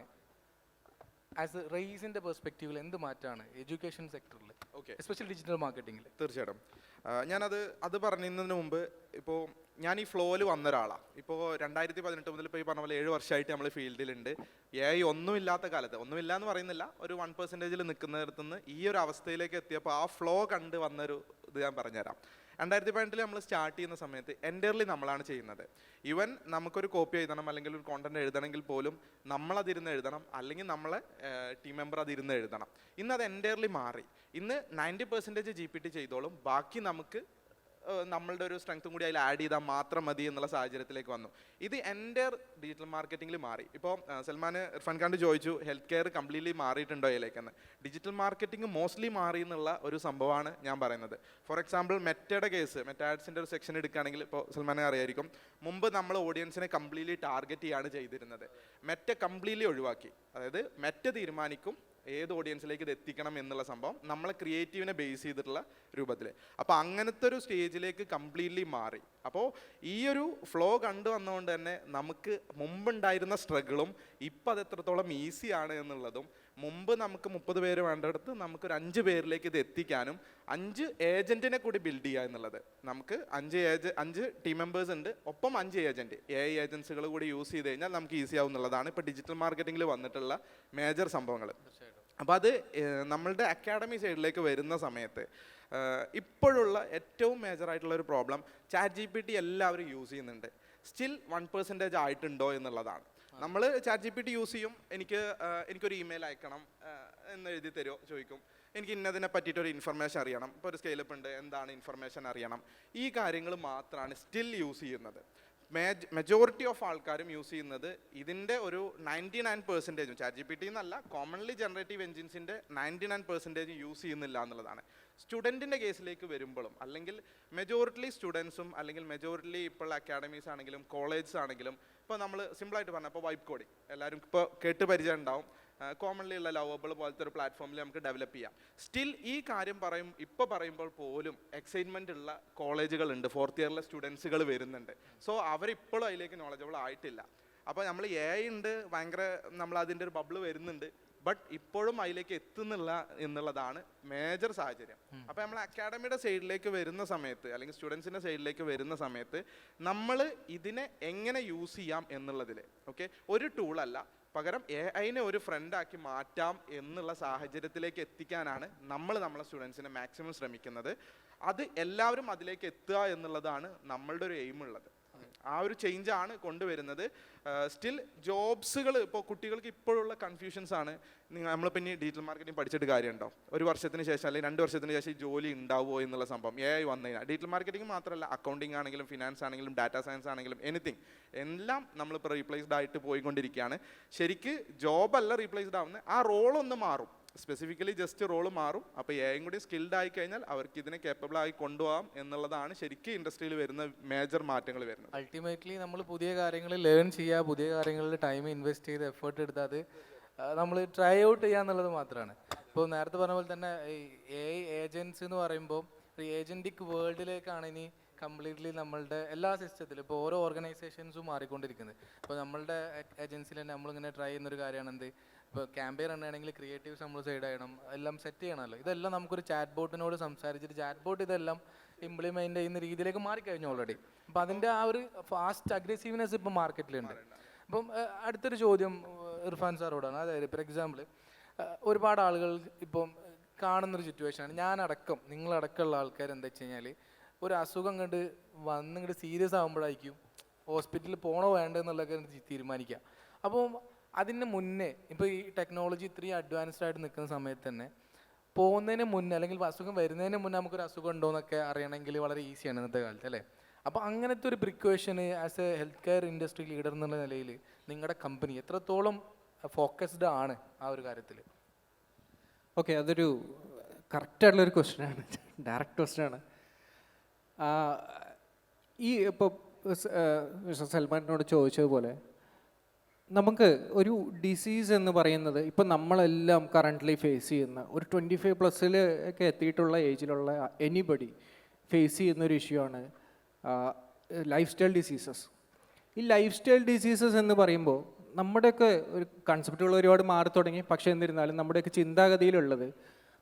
ആസ് എ റേസിൻ്റെ പെർസ്പെക്റ്റീവിൽ എന്ത് മാറ്റമാണ് എഡ്യൂക്കേഷൻ സെക്ടറിൽ, ഓക്കെ, എസ്പെഷ്യലി ഡിജിറ്റൽ മാർക്കറ്റിംഗിൽ? തീർച്ചയായിട്ടും അത് പറയുന്നതിന് മുമ്പ് ഇപ്പോൾ ഞാൻ ഈ ഫ്ലോയിൽ വന്ന ഒരാളാണ്. ഇപ്പോൾ 2018 മുതൽ ഇപ്പോൾ ഈ പറഞ്ഞ പോലെ 7 വർഷമായിട്ട് നമ്മൾ ഫീൽഡിലുണ്ട്. AI ഒന്നുമില്ലാത്ത കാലത്ത്, ഒന്നുമില്ല എന്ന് പറയുന്നില്ല, ഒരു 1% നിൽക്കുന്നിടത്തു നിന്ന് ഈ ഒരു അവസ്ഥയിലേക്ക് എത്തിയപ്പോൾ ആ ഫ്ലോ കണ്ട് വന്നൊരു ഇത് ഞാൻ പറഞ്ഞുതരാം. 2018 നമ്മൾ സ്റ്റാർട്ട് ചെയ്യുന്ന സമയത്ത് എൻ്റർലി നമ്മളാണ് ചെയ്യുന്നത്. ഈവൻ നമുക്കൊരു കോപ്പി എഴുതണം അല്ലെങ്കിൽ ഒരു കോണ്ടന്റ് എഴുതണമെങ്കിൽ പോലും നമ്മളതിരുന്ന് എഴുതണം, അല്ലെങ്കിൽ നമ്മളെ ടീം മെമ്പർ അതിരുന്ന് എഴുതണം. ഇന്ന് അത് എൻ്റർലി മാറി. ഇന്ന് 90% GPT ചെയ്തോളും, ബാക്കി നമുക്ക് നമ്മളുടെ ഒരു സ്ട്രെങ്ത്തും കൂടി അതിൽ ആഡ് ചെയ്താൽ മാത്രം മതി എന്നുള്ള സാഹചര്യത്തിലേക്ക് വന്നു. ഇത് എൻ്റെ ഡിജിറ്റൽ മാർക്കറ്റിംഗിൽ മാറി. ഇപ്പോൾ സൽമാൻ ഇർഫാൻ ഖാൻ ചോദിച്ചു ഹെൽത്ത് കെയർ കംപ്ലീറ്റ്ലി മാറിയിട്ടുണ്ടോ അതിലേക്കെന്ന്. ഡിജിറ്റൽ മാർക്കറ്റിംഗ് മോസ്റ്റ്ലി മാറി എന്നുള്ള ഒരു സംഭവമാണ് ഞാൻ പറയുന്നത്. ഫോർ എക്സാമ്പിൾ മെറ്റയുടെ കേസ്, മെറ്റ ആഡ്സിൻ്റെ ഒരു സെക്ഷൻ എടുക്കുകയാണെങ്കിൽ ഇപ്പോൾ സൽമാനെ അറിയായിരിക്കും, മുമ്പ് നമ്മൾ ഓഡിയൻസിനെ കംപ്ലീറ്റ്ലി ടാർഗറ്റ് ചെയ്യാണ് ചെയ്തിരുന്നത്. മെറ്റ കംപ്ലീറ്റ്ലി ഒഴിവാക്കി. അതായത് മെറ്റ തീരുമാനിക്കും ഏത് ഓഡിയൻസിലേക്ക് ഇത് എത്തിക്കണം എന്നുള്ള സംഭവം നമ്മളെ ക്രിയേറ്റീവിനെ ബേസ് ചെയ്തിട്ടുള്ള രൂപത്തിൽ. അപ്പോൾ അങ്ങനത്തെ ഒരു സ്റ്റേജിലേക്ക് കംപ്ലീറ്റ്ലി മാറി. അപ്പോൾ ഈ ഒരു ഫ്ലോ കണ്ടുവന്നുകൊണ്ട് തന്നെ നമുക്ക് മുമ്പുണ്ടായിരുന്ന സ്ട്രഗിളും ഇപ്പം അത് എത്രത്തോളം ഈസിയാണ് എന്നുള്ളതും, മുമ്പ് നമുക്ക് 30 പേര് വേണ്ടിടത്ത് നമുക്കൊരു 5 പേരിലേക്ക് ഇത് എത്തിക്കാനും 5 ഏജൻറ്റിനെ കൂടി ബിൽഡ് ചെയ്യുക എന്നുള്ളത്. നമുക്ക് 5 ടീം മെമ്പേഴ്സ് ഉണ്ട്, ഒപ്പം 5 ഏജൻറ്റ്, AI ഏജൻസികൾ കൂടി യൂസ് ചെയ്ത് കഴിഞ്ഞാൽ നമുക്ക് ഈസി ആവും എന്നുള്ളതാണ് ഇപ്പോൾ ഡിജിറ്റൽ മാർക്കറ്റിംഗിൽ വന്നിട്ടുള്ള മേജർ സംഭവങ്ങൾ. അപ്പോൾ അത് നമ്മളുടെ അക്കാഡമി സൈഡിലേക്ക് വരുന്ന സമയത്ത് ഇപ്പോഴുള്ള ഏറ്റവും മേജറായിട്ടുള്ള ഒരു പ്രോബ്ലം, ChatGPT എല്ലാവരും യൂസ് ചെയ്യുന്നുണ്ട്, സ്റ്റിൽ 1% ആയിട്ടുണ്ടോ എന്നുള്ളതാണ്. നമ്മൾ ChatGPT യൂസ് ചെയ്യും, എനിക്കൊരു ഇമെയിൽ അയക്കണം എന്ന് എഴുതി തരുമോ ചോദിക്കും, എനിക്ക് ഇന്നതിനെ പറ്റിയിട്ടൊരു ഇൻഫർമേഷൻ അറിയണം, ഇപ്പോൾ ഒരു സ്കെയിലപ്പ് ഉണ്ട്, എന്താണ് ഇൻഫർമേഷൻ അറിയണം, ഈ കാര്യങ്ങൾ മാത്രമാണ് സ്റ്റിൽ യൂസ് ചെയ്യുന്നത്. മെജോറിറ്റി ഓഫ് ആൾക്കാരും യൂസ് ചെയ്യുന്നത് ഇതിൻ്റെ ഒരു 99%, ChatGPT എന്നല്ല, കോമൺലി ജനറേറ്റീവ് എൻജിൻസിൻ്റെ 99% യൂസ് ചെയ്യുന്നില്ല എന്നുള്ളതാണ്. സ്റ്റുഡൻറ്റിൻ്റെ കേസിലേക്ക് വരുമ്പോഴും, അല്ലെങ്കിൽ മെജോറിറ്റി സ്റ്റുഡൻസും അല്ലെങ്കിൽ മെജോറിറ്റി ഇപ്പോൾ അക്കാഡമീസ് ആണെങ്കിലും കോളേജസ് ആണെങ്കിലും, ഇപ്പോൾ നമ്മൾ സിമ്പിളായിട്ട് പറഞ്ഞാൽ ഇപ്പോൾ വൈബ് കോഡിങ് എല്ലാവരും ഇപ്പോൾ കേട്ട് പരിചയം ഉണ്ടാവും, കോമൺലി ഉള്ള ലവബിൾ പോലത്തെ ഒരു പ്ലാറ്റ്ഫോമിൽ നമുക്ക് ഡെവലപ്പ് ചെയ്യാം. സ്റ്റിൽ ഈ കാര്യം പറയുമ്പോൾ പോലും എക്സൈറ്റ്മെൻ്റ് ഉള്ള കോളേജുകളുണ്ട്, 4th ഇയറിലെ സ്റ്റുഡൻസുകൾ വരുന്നുണ്ട്. സോ അവരിപ്പോഴും അതിലേക്ക് നോളജബിൾ ആയിട്ടില്ല. അപ്പോൾ നമ്മൾ AI ഉണ്ട്, ഭയങ്കര നമ്മൾ അതിൻ്റെ ഒരു ബബിൾ വരുന്നുണ്ട്, ബട്ട് ഇപ്പോഴും അതിലേക്ക് എത്തുന്നില്ല എന്നുള്ളതാണ് മേജർ സാഹചര്യം. അപ്പോൾ നമ്മൾ അക്കാഡമിയുടെ സൈഡിലേക്ക് വരുന്ന സമയത്ത്, അല്ലെങ്കിൽ സ്റ്റുഡൻസിൻ്റെ സൈഡിലേക്ക് വരുന്ന സമയത്ത്, നമ്മൾ ഇതിനെ എങ്ങനെ യൂസ് ചെയ്യാം എന്നുള്ളതിൽ ഒരു ടൂളല്ല, പകരം AIനെ ഒരു ഫ്രണ്ടാക്കി മാറ്റാം എന്നുള്ള സാഹചര്യത്തിലേക്ക് എത്തിക്കാനാണ് നമ്മളെ സ്റ്റുഡൻസിനെ മാക്സിമം ശ്രമിക്കുന്നത്. അത് എല്ലാവരും അതിലേക്ക് എത്തുക എന്നുള്ളതാണ് നമ്മളുടെ ഒരു എയിം ഉള്ളത്. ആ ഒരു ചേഞ്ചാണ് കൊണ്ടുവരുന്നത്. സ്റ്റിൽ ജോബ്സുകൾ, ഇപ്പോൾ കുട്ടികൾക്ക് ഇപ്പോഴുള്ള കൺഫ്യൂഷൻസ് ആണ്, നമ്മളിപ്പോൾ ഇനി ഡിജിറ്റൽ മാർക്കറ്റിംഗ് പഠിച്ചിട്ട് കാര്യമുണ്ടോ, ഒരു വർഷത്തിന് ശേഷം അല്ലെങ്കിൽ 2 വർഷത്തിന് ശേഷം ജോലി ഉണ്ടാവുമോ എന്നുള്ള സംഭവം AI വന്നു കഴിഞ്ഞാൽ. ഡിജിറ്റൽ മാർക്കറ്റിംഗ് മാത്രമല്ല, അക്കൗണ്ടിങ് ആണെങ്കിലും ഫിനാൻസ് ആണെങ്കിലും ഡാറ്റാ സയൻസ് ആണെങ്കിലും എനിത്തിങ് എല്ലാം നമ്മളിപ്പോൾ റീപ്ലേസ്ഡ് ആയിട്ട് പോയിക്കൊണ്ടിരിക്കുകയാണ്. ശരിക്ക് ജോബല്ല റീപ്ലേസ്ഡ് ആവുന്നത്, ആ റോളൊന്ന് മാറും, സ്പെസിഫിക്കലി ജസ്റ്റ് റോള് മാറും. അപ്പോൾ AI കൂടി സ്കിൽഡ് ആയി കഴിഞ്ഞാൽ അവർക്ക് ഇതിനെ കേപ്പബിൾ ആയി കൊണ്ടുപോകാം എന്നുള്ളതാണ് ശരിക്കും ഇൻഡസ്ട്രിയിൽ വരുന്ന മേജർ മാറ്റങ്ങൾ വരുന്നത്. അൾട്ടിമേറ്റ്ലി നമ്മൾ പുതിയ കാര്യങ്ങൾ ലേൺ ചെയ്യുക, പുതിയ കാര്യങ്ങളിൽ ടൈം ഇൻവെസ്റ്റ് ചെയ്ത് എഫേർട്ട് എടുത്ത് അത് നമ്മൾ ട്രൈ ഔട്ട് ചെയ്യുക എന്നുള്ളത് മാത്രമാണ്. ഇപ്പോൾ നേരത്തെ പറഞ്ഞ പോലെ തന്നെ AI ഏജൻസ് എന്ന് പറയുമ്പോൾ ഒരു ഏജൻറ്റിക് വേൾഡിലേക്കാണ് ഇനി കംപ്ലീറ്റ്ലി നമ്മളുടെ എല്ലാ സിസ്റ്റത്തിലും ഇപ്പോൾ ഓരോ ഓർഗനൈസേഷൻസും മാറിക്കൊണ്ടിരിക്കുന്നത്. ഇപ്പോൾ നമ്മളുടെ ഏജൻസിയിൽ തന്നെ നമ്മളിങ്ങനെ ട്രൈ ചെയ്യുന്നൊരു കാര്യമാണ് എന്ത്, ഇപ്പോൾ ക്യാമ്പയിൻ റണ്ണാണെങ്കിൽ ക്രിയേറ്റീവ്സ് നമ്മൾ സൈഡ് ചെയ്യണം, എല്ലാം സെറ്റ് ചെയ്യണമല്ലോ. ഇതെല്ലാം നമുക്കൊരു ചാറ്റ് ബോട്ടിനോട് സംസാരിച്ചിട്ട് ചാറ്റ് ബോട്ട് ഇതെല്ലാം ഇംപ്ലിമെൻ്റ് ചെയ്യുന്ന രീതിയിലേക്ക് മാറിക്കഴിഞ്ഞു ഓൾറെഡി. അപ്പോൾ അതിൻ്റെ ആ ഒരു ഫാസ്റ്റ് അഗ്രസീവ്നെസ് ഇപ്പോൾ മാർക്കറ്റിലുണ്ട്. അപ്പം അടുത്തൊരു ചോദ്യം ഇർഫാൻ സാറോടാണ്. അതായത് ഫോർ എക്സാമ്പിൾ ഒരുപാട് ആളുകൾ ഇപ്പം കാണുന്നൊരു സിറ്റുവേഷനാണ്, ഞാനടക്കം നിങ്ങളടക്കമുള്ള ആൾക്കാർ എന്താ വെച്ച് കഴിഞ്ഞാൽ ഒരു അസുഖം കണ്ട് വന്നിങ്ങോട്ട് സീരിയസ് ആകുമ്പോഴായിരിക്കും ഹോസ്പിറ്റലിൽ പോകണോ വേണ്ടെന്നുള്ളതൊക്കെ തീരുമാനിക്കുക. അപ്പോൾ അതിന് മുന്നേ ഇപ്പോൾ ഈ ടെക്നോളജി ഇത്രയും അഡ്വാൻസ്ഡ് ആയിട്ട് നിൽക്കുന്ന സമയത്ത് തന്നെ പോകുന്നതിന് മുന്നേ അല്ലെങ്കിൽ അസുഖം വരുന്നതിന് മുന്നേ നമുക്കൊരു അസുഖം ഉണ്ടോ എന്നൊക്കെ അറിയണമെങ്കിൽ വളരെ ഈസിയാണ് ഇന്നത്തെ കാലത്ത് അല്ലേ. അപ്പോൾ അങ്ങനത്തെ ഒരു പ്രിക്കോഷന് as a health care industry leader എന്നുള്ള നിലയിൽ നിങ്ങളുടെ കമ്പനി എത്രത്തോളം ഫോക്കസ്ഡ് ആണ് ആ ഒരു കാര്യത്തിൽ? ഓക്കെ, അതൊരു കറക്റ്റായിട്ടുള്ളൊരു ക്വസ്റ്റ്യനാണ്, ഡയറക്റ്റ് ക്വസ്റ്റ്യനാണ്. ഈ ഇപ്പോൾ സൽമാനോട് ചോദിച്ചതുപോലെ നമുക്ക് ഒരു ഡിസീസ് എന്ന് പറയുന്നത് ഇപ്പം നമ്മളെല്ലാം കറൻ്റ്ലി ഫേസ് ചെയ്യുന്ന ഒരു 25+ ഒക്കെ എത്തിയിട്ടുള്ള ഏജിലുള്ള എനിബഡി ഫേസ് ചെയ്യുന്നൊരു ഇഷ്യൂ ആണ് ലൈഫ് സ്റ്റൈൽ ഡിസീസസ്. ഈ ലൈഫ് സ്റ്റൈൽ ഡിസീസസ് എന്ന് പറയുമ്പോൾ നമ്മുടെയൊക്കെ ഒരു കൺസെപ്റ്റുകൾ ഒരുപാട് മാറി തുടങ്ങി. പക്ഷേ എന്നിരുന്നാലും നമ്മുടെയൊക്കെ ചിന്താഗതിയിലുള്ളത്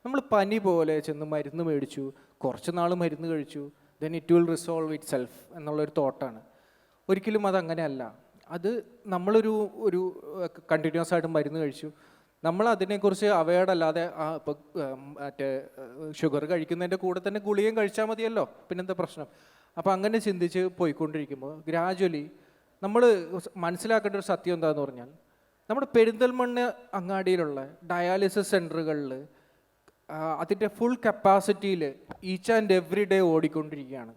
നമ്മൾ പനി പോലെ ചെന്ന് മരുന്ന് മേടിച്ചു, കുറച്ച് നാൾ മരുന്ന് കഴിച്ചു, then it will resolve it self എന്നുള്ളൊരു തോട്ടാണ്. ഒരിക്കലും അതങ്ങനെയല്ല. അത് നമ്മളൊരു കണ്ടിന്യൂസ് ആയിട്ട് മരുന്ന് കഴിച്ചു, നമ്മൾ അതിനെക്കുറിച്ച് അവെയർഡ് അല്ലാതെ ഇപ്പോൾ മറ്റേ ഷുഗർ കഴിക്കുന്നതിൻ്റെ കൂടെ തന്നെ ഗുളികയും കഴിച്ചാൽ മതിയല്ലോ, പിന്നെന്താ പ്രശ്നം? അപ്പോൾ അങ്ങനെ ചിന്തിച്ച് പോയിക്കൊണ്ടിരിക്കുമ്പോൾ ഗ്രാജ്വലി നമ്മൾ മനസ്സിലാക്കേണ്ട ഒരു സത്യം എന്താണെന്ന് പറഞ്ഞാൽ, നമ്മുടെ പെരിന്തൽമണ്ണ അങ്ങാടിയിലുള്ള ഡയാലിസിസ് സെൻറ്ററുകളിൽ അതിൻ്റെ ഫുൾ കപ്പാസിറ്റിയിൽ ഈച്ച് ആൻഡ് എവറി ഡേ ഓടിക്കൊണ്ടിരിക്കുകയാണ്.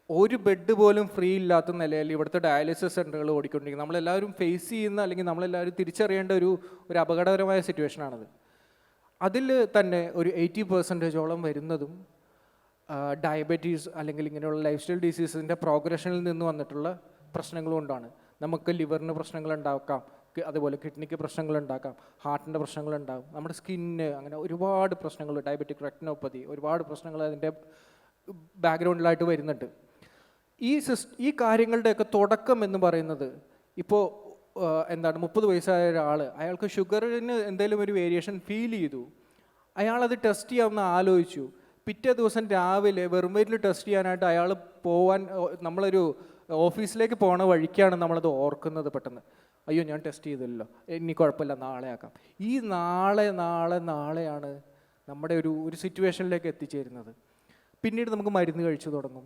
ഒരു ബെഡ് പോലും ഫ്രീ ഇല്ലാത്ത നിലയിൽ ഇവിടുത്തെ ഡയാലിസിസ് സെൻ്ററുകൾ ഓടിക്കൊണ്ടിരിക്കുന്നത്. നമ്മളെല്ലാവരും ഫേസ് ചെയ്യുന്ന അല്ലെങ്കിൽ നമ്മളെല്ലാവരും തിരിച്ചറിയേണ്ട ഒരു അപകടകരമായ സിറ്റുവേഷനാണത്. അതിൽ തന്നെ ഒരു 80% വരുന്നതും ഡയബറ്റീസ് അല്ലെങ്കിൽ ഇങ്ങനെയുള്ള ലൈഫ് സ്റ്റൈൽ ഡിസീസിൻ്റെ പ്രോഗ്രഷനിൽ നിന്ന് വന്നിട്ടുള്ള പ്രശ്നങ്ങൾ കൊണ്ടാണ്. നമുക്ക് ലിവറിന് പ്രശ്നങ്ങൾ ഉണ്ടാക്കാം, അതുപോലെ കിഡ്നിക്ക് പ്രശ്നങ്ങൾ ഉണ്ടാക്കാം, ഹാർട്ടിൻ്റെ പ്രശ്നങ്ങൾ ഉണ്ടാകും, നമ്മുടെ സ്കിന്ന്, അങ്ങനെ ഒരുപാട് പ്രശ്നങ്ങൾ, ഡയബറ്റിക് റെറ്റിനോപ്പതി, ഒരുപാട് പ്രശ്നങ്ങൾ അതിൻ്റെ ബാക്ക്ഗ്രൗണ്ടിലായിട്ട് വരുന്നുണ്ട്. ഈ കാര്യങ്ങളുടെയൊക്കെ തുടക്കം എന്ന് പറയുന്നത് ഇപ്പോൾ 30 വയസ്സായ ഒരാൾ, അയാൾക്ക് ഷുഗറിന് എന്തെങ്കിലും ഒരു വേരിയേഷൻ ഫീൽ ചെയ്തു, അയാളത് ടെസ്റ്റ് ചെയ്യാമെന്ന് ആലോചിച്ചു. പിറ്റേ ദിവസം രാവിലെ വെറും വയറ്റിൽ ടെസ്റ്റ് ചെയ്യാനായിട്ട് അയാൾ നമ്മളൊരു ഓഫീസിലേക്ക് പോണ വഴിക്കാണ് നമ്മളത് ഓർക്കുന്നത് പെട്ടെന്ന്. അയ്യോ, ഞാൻ ടെസ്റ്റ് ചെയ്തില്ലല്ലോ, ഇനി കുഴപ്പമില്ല, നാളെ ആക്കാം. ഈ നാളെയാണ് നമ്മുടെ ഒരു സിറ്റുവേഷനിലേക്ക് എത്തിച്ചേരുന്നത്. പിന്നീട് നമുക്ക് മരുന്ന് കഴിച്ചു തുടങ്ങും.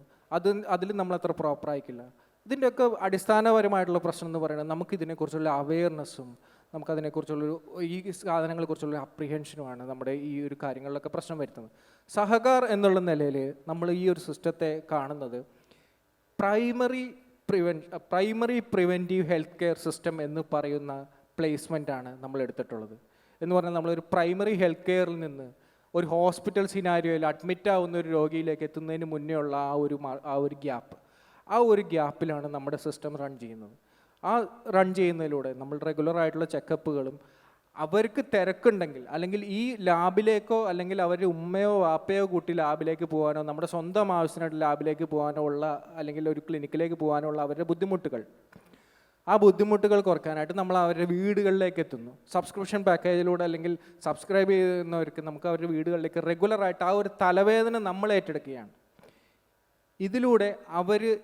അതിൽ നമ്മളത്ര പ്രോപ്പറായിക്കില്ല. ഇതിൻ്റെയൊക്കെ അടിസ്ഥാനപരമായിട്ടുള്ള പ്രശ്നം എന്ന് പറയുന്നത് നമുക്കിതിനെക്കുറിച്ചുള്ള അവെയർനെസ്സും നമുക്കതിനെക്കുറിച്ചുള്ളൊരു ഈ സാധനങ്ങളെക്കുറിച്ചുള്ള അപ്രിഹെൻഷനുമാണ് നമ്മുടെ ഈ ഒരു കാര്യങ്ങളിലൊക്കെ പ്രശ്നം വരുത്തുന്നത്. സഹകാർ എന്നുള്ള നിലയിൽ നമ്മൾ ഈ ഒരു സിസ്റ്റത്തെ കാണുന്നത് primary preventive health care system എന്ന് പറയുന്ന പ്ലേസ്മെൻറ്റാണ് നമ്മൾ എടുത്തിട്ടുള്ളത്. എന്ന് പറഞ്ഞാൽ നമ്മളൊരു പ്രൈമറി ഹെൽത്ത് കെയറിൽ നിന്ന് ഒരു ഹോസ്പിറ്റൽ സിനാരിയോയിൽ അഡ്മിറ്റ് ആവുന്ന ഒരു രോഗിയിലേക്ക് എത്തുന്നതിന് മുന്നേ ഉള്ള ആ ഒരു ഗ്യാപ്പിലാണ് നമ്മുടെ സിസ്റ്റം റൺ ചെയ്യുന്നത്. ആ റൺ ചെയ്യുന്നതിലൂടെ നമ്മൾ റെഗുലറായിട്ടുള്ള ചെക്കപ്പുകളും, അവർക്ക് തിരക്കുണ്ടെങ്കിൽ അല്ലെങ്കിൽ ഈ ലാബിലേക്കോ അല്ലെങ്കിൽ അവരുടെ ഉമ്മയോ വാപ്പയോ കൂട്ടി ലാബിലേക്ക് പോകാനോ നമ്മുടെ സ്വന്തം ആവശ്യത്തിനായിട്ട് ലാബിലേക്ക് പോകാനോ ഉള്ള അല്ലെങ്കിൽ ഒരു ക്ലിനിക്കിലേക്ക് പോകാനോ ഉള്ള അവരുടെ ആ ബുദ്ധിമുട്ടുകൾ കുറയ്ക്കാനായിട്ട് നമ്മൾ അവരുടെ വീടുകളിലേക്ക് എത്തുന്നു. സബ്സ്ക്രിപ്ഷൻ പാക്കേജിലൂടെ അല്ലെങ്കിൽ സബ്സ്ക്രൈബ് ചെയ്യുന്നവർക്ക് നമുക്ക് അവരുടെ വീടുകളിലേക്ക് റെഗുലറായിട്ട് ആ ഒരു തലവേദന നമ്മൾ ഏറ്റെടുക്കുകയാണ്. ഇതിലൂടെ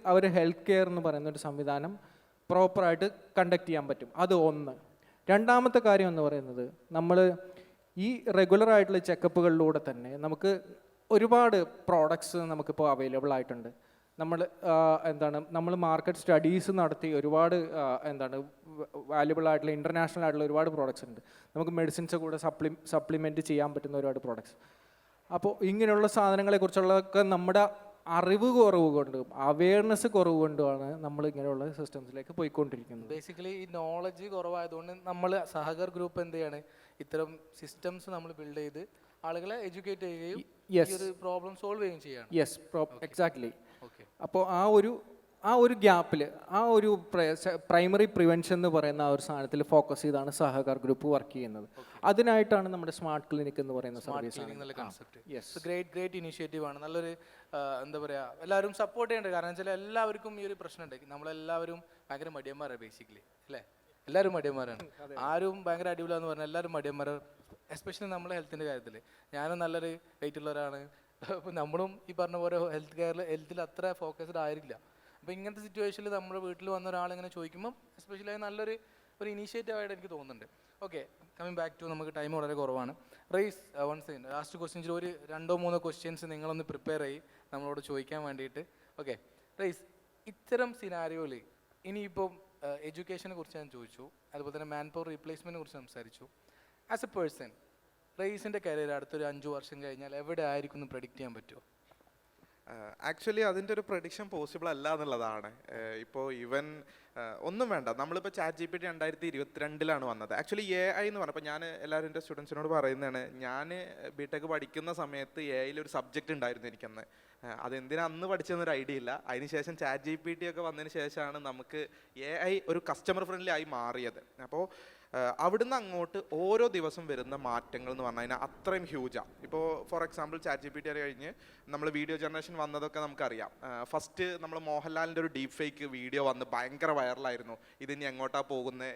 അവർ ഹെൽത്ത് കെയർ എന്ന് പറയുന്ന ഒരു സംവിധാനം പ്രോപ്പറായിട്ട് കണ്ടക്ട് ചെയ്യാൻ പറ്റും. അത് ഒന്ന്. രണ്ടാമത്തെ കാര്യം എന്ന് പറയുന്നത്, നമ്മൾ ഈ റെഗുലറായിട്ടുള്ള ചെക്കപ്പുകളിലൂടെ തന്നെ നമുക്ക് ഒരുപാട് പ്രോഡക്ട്സ് നമുക്കിപ്പോൾ അവൈലബിൾ ആയിട്ടുണ്ട്. നമ്മൾ മാർക്കറ്റ് സ്റ്റഡീസ് നടത്തി ഒരുപാട് വാല്യുബിൾ ആയിട്ടുള്ള ഇൻ്റർനാഷണൽ ആയിട്ടുള്ള ഒരുപാട് പ്രോഡക്ട്സ് ഉണ്ട്. നമുക്ക് മെഡിസിൻസ് കൂടെ സപ്ലിമെൻറ്റ് ചെയ്യാൻ പറ്റുന്ന ഒരുപാട് പ്രോഡക്ട്സ്. അപ്പോൾ ഇങ്ങനെയുള്ള സാധനങ്ങളെക്കുറിച്ചുള്ളതൊക്കെ നമ്മുടെ അറിവ് കുറവ് കൊണ്ടും അവെയർനെസ് കുറവ് കൊണ്ടുമാണ് നമ്മൾ ഇങ്ങനെയുള്ള സിസ്റ്റംസിലേക്ക് പോയിക്കൊണ്ടിരിക്കുന്നത്. ബേസിക്കലി ഈ നോളജ് കുറവായതുകൊണ്ട് നമ്മൾ സഹകർ ഗ്രൂപ്പ് എന്ത് ചെയ്യാണ്, ഇത്തരം സിസ്റ്റംസ് നമ്മൾ ബിൽഡ് ചെയ്ത് ആളുകളെ എഡ്യൂക്കേറ്റ് ചെയ്യുകയും പ്രോബ്ലം സോൾവ് ചെയ്യുകയും ചെയ്യാണ്. Yes, exactly. അപ്പോൾ ആ ഒരു ഗ്യാപ്പിൽ ആ ഒരു പ്രൈമറി പ്രിവെൻഷൻ എന്ന് പറയുന്ന ആ ഒരു സാധനത്തിൽ ഫോക്കസ് ചെയ്താണ് സഹകാർ ഗ്രൂപ്പ് വർക്ക് ചെയ്യുന്നത്. അതിനായിട്ടാണ് നമ്മുടെ സ്മാർട്ട് ക്ലിനിക് എന്ന് പറയുന്ന സർവീസ്. ഗ്രേറ്റ് ഇനിഷ്യേറ്റീവ് ആണ്. നല്ലൊരു എന്താ പറയുക, എല്ലാവരും സപ്പോർട്ട് ചെയ്യേണ്ടത്. കാരണം വെച്ചാൽ എല്ലാവർക്കും ഈ ഒരു പ്രശ്നമുണ്ട്. നമ്മളെല്ലാവരും ഭയങ്കര മടിയന്മാരാണ് ബേസിക്കലി, അല്ലേ? എല്ലാവരും മടിയന്മാരാണ്. ആരും ഭയങ്കര അടിപൊളിയാന്ന് പറഞ്ഞാൽ എല്ലാവരും മടിയന്മാരാണ്. എസ്പെഷ്യലി നമ്മളെ ഹെൽത്തിൻ്റെ കാര്യത്തിൽ. ഞാനും നല്ലൊരു വെയിറ്റ് ഉള്ളവരാണ്. അപ്പോൾ നമ്മളും ഈ പറഞ്ഞ പോലെ ഹെൽത്തിൽ അത്ര ഫോക്കസ്ഡ് ആയിരിക്കില്ല. അപ്പോൾ ഇങ്ങനത്തെ സിറ്റുവേഷനിൽ നമ്മുടെ വീട്ടിൽ വന്ന ഒരാളിങ്ങനെ ചോദിക്കുമ്പം എസ്പെഷ്യലി നല്ലൊരു ഇനീഷ്യേറ്റീവ് ആയിട്ട് എനിക്ക് തോന്നുന്നുണ്ട്. ഓക്കെ, കമ്മിങ് ബാക്ക് ടു, നമുക്ക് ടൈം വളരെ കുറവാണ്. റൈസ് വൺ സെക്കൻഡ്, ലാസ്റ്റ് ക്വസ്റ്റ്യൻസിൽ ഒരു 2-3 ക്വസ്റ്റ്യൻസ് നിങ്ങളൊന്ന് പ്രിപ്പയർ ചെയ്ത് നമ്മളോട് ചോദിക്കാൻ വേണ്ടിയിട്ട്. ഓക്കെ റൈസ്, ഇത്തരം സിനാരിയോയിൽ ഇനിയിപ്പം എഡ്യൂക്കേഷനെ കുറിച്ച് ഞാൻ ചോദിച്ചു, അതുപോലെ തന്നെ മാൻ പവർ റീപ്ലേസ്മെൻറ്റിനെ കുറിച്ച് സംസാരിച്ചു. ആസ് എ പേഴ്സൺ, റൈസിൻ്റെ കരിയർ അടുത്തൊരു 5 വർഷം കഴിഞ്ഞാൽ എവിടെ ആയിരിക്കും എന്ന് പ്രഡിക്റ്റ് ചെയ്യാൻ പറ്റുമോ? ആക്ച്വലി അതിൻ്റെ ഒരു പ്രഡിക്ഷൻ പോസിബിൾ അല്ല എന്നുള്ളതാണ്. ഇപ്പോൾ ഈവൻ ഒന്നും വേണ്ട, നമ്മളിപ്പോൾ ChatGPT 2022 വന്നത്. ആക്ച്വലി AI എന്ന് പറഞ്ഞപ്പോൾ ഞാൻ എല്ലാവരും എൻ്റെ സ്റ്റുഡൻസിനോട് പറയുന്നതാണ്, ഞാൻ BTech പഠിക്കുന്ന സമയത്ത് AI ഒരു സബ്ജക്റ്റ് ഉണ്ടായിരുന്നു എനിക്കന്ന്. അതെന്തിനാ അന്ന് പഠിച്ചതെന്നൊരു ഐഡിയ ഇല്ല. അതിനുശേഷം ChatGPT ഒക്കെ വന്നതിന് ശേഷമാണ് നമുക്ക് AI ഒരു കസ്റ്റമർ ഫ്രണ്ട്ലി ആയി മാറിയത്. അപ്പോൾ അവിടുന്ന് അങ്ങോട്ട് ഓരോ ദിവസം വരുന്ന മാറ്റങ്ങൾ എന്ന് പറഞ്ഞു കഴിഞ്ഞാൽ അത്രയും ഹ്യൂജാണ്. ഇപ്പോൾ ഫോർ എക്സാമ്പിൾ ChatGPT കഴിഞ്ഞ് നമ്മൾ വീഡിയോ ജനറേഷൻ വന്നതൊക്കെ നമുക്കറിയാം. ഫസ്റ്റ് നമ്മൾ മോഹൻലാലിൻ്റെ ഒരു ഡീപ് ഫേക്ക് വീഡിയോ വന്ന് ഭയങ്കര വൈറലായിരുന്നു. ഇതിനി എങ്ങോട്ടാണ് പോകുന്നത്,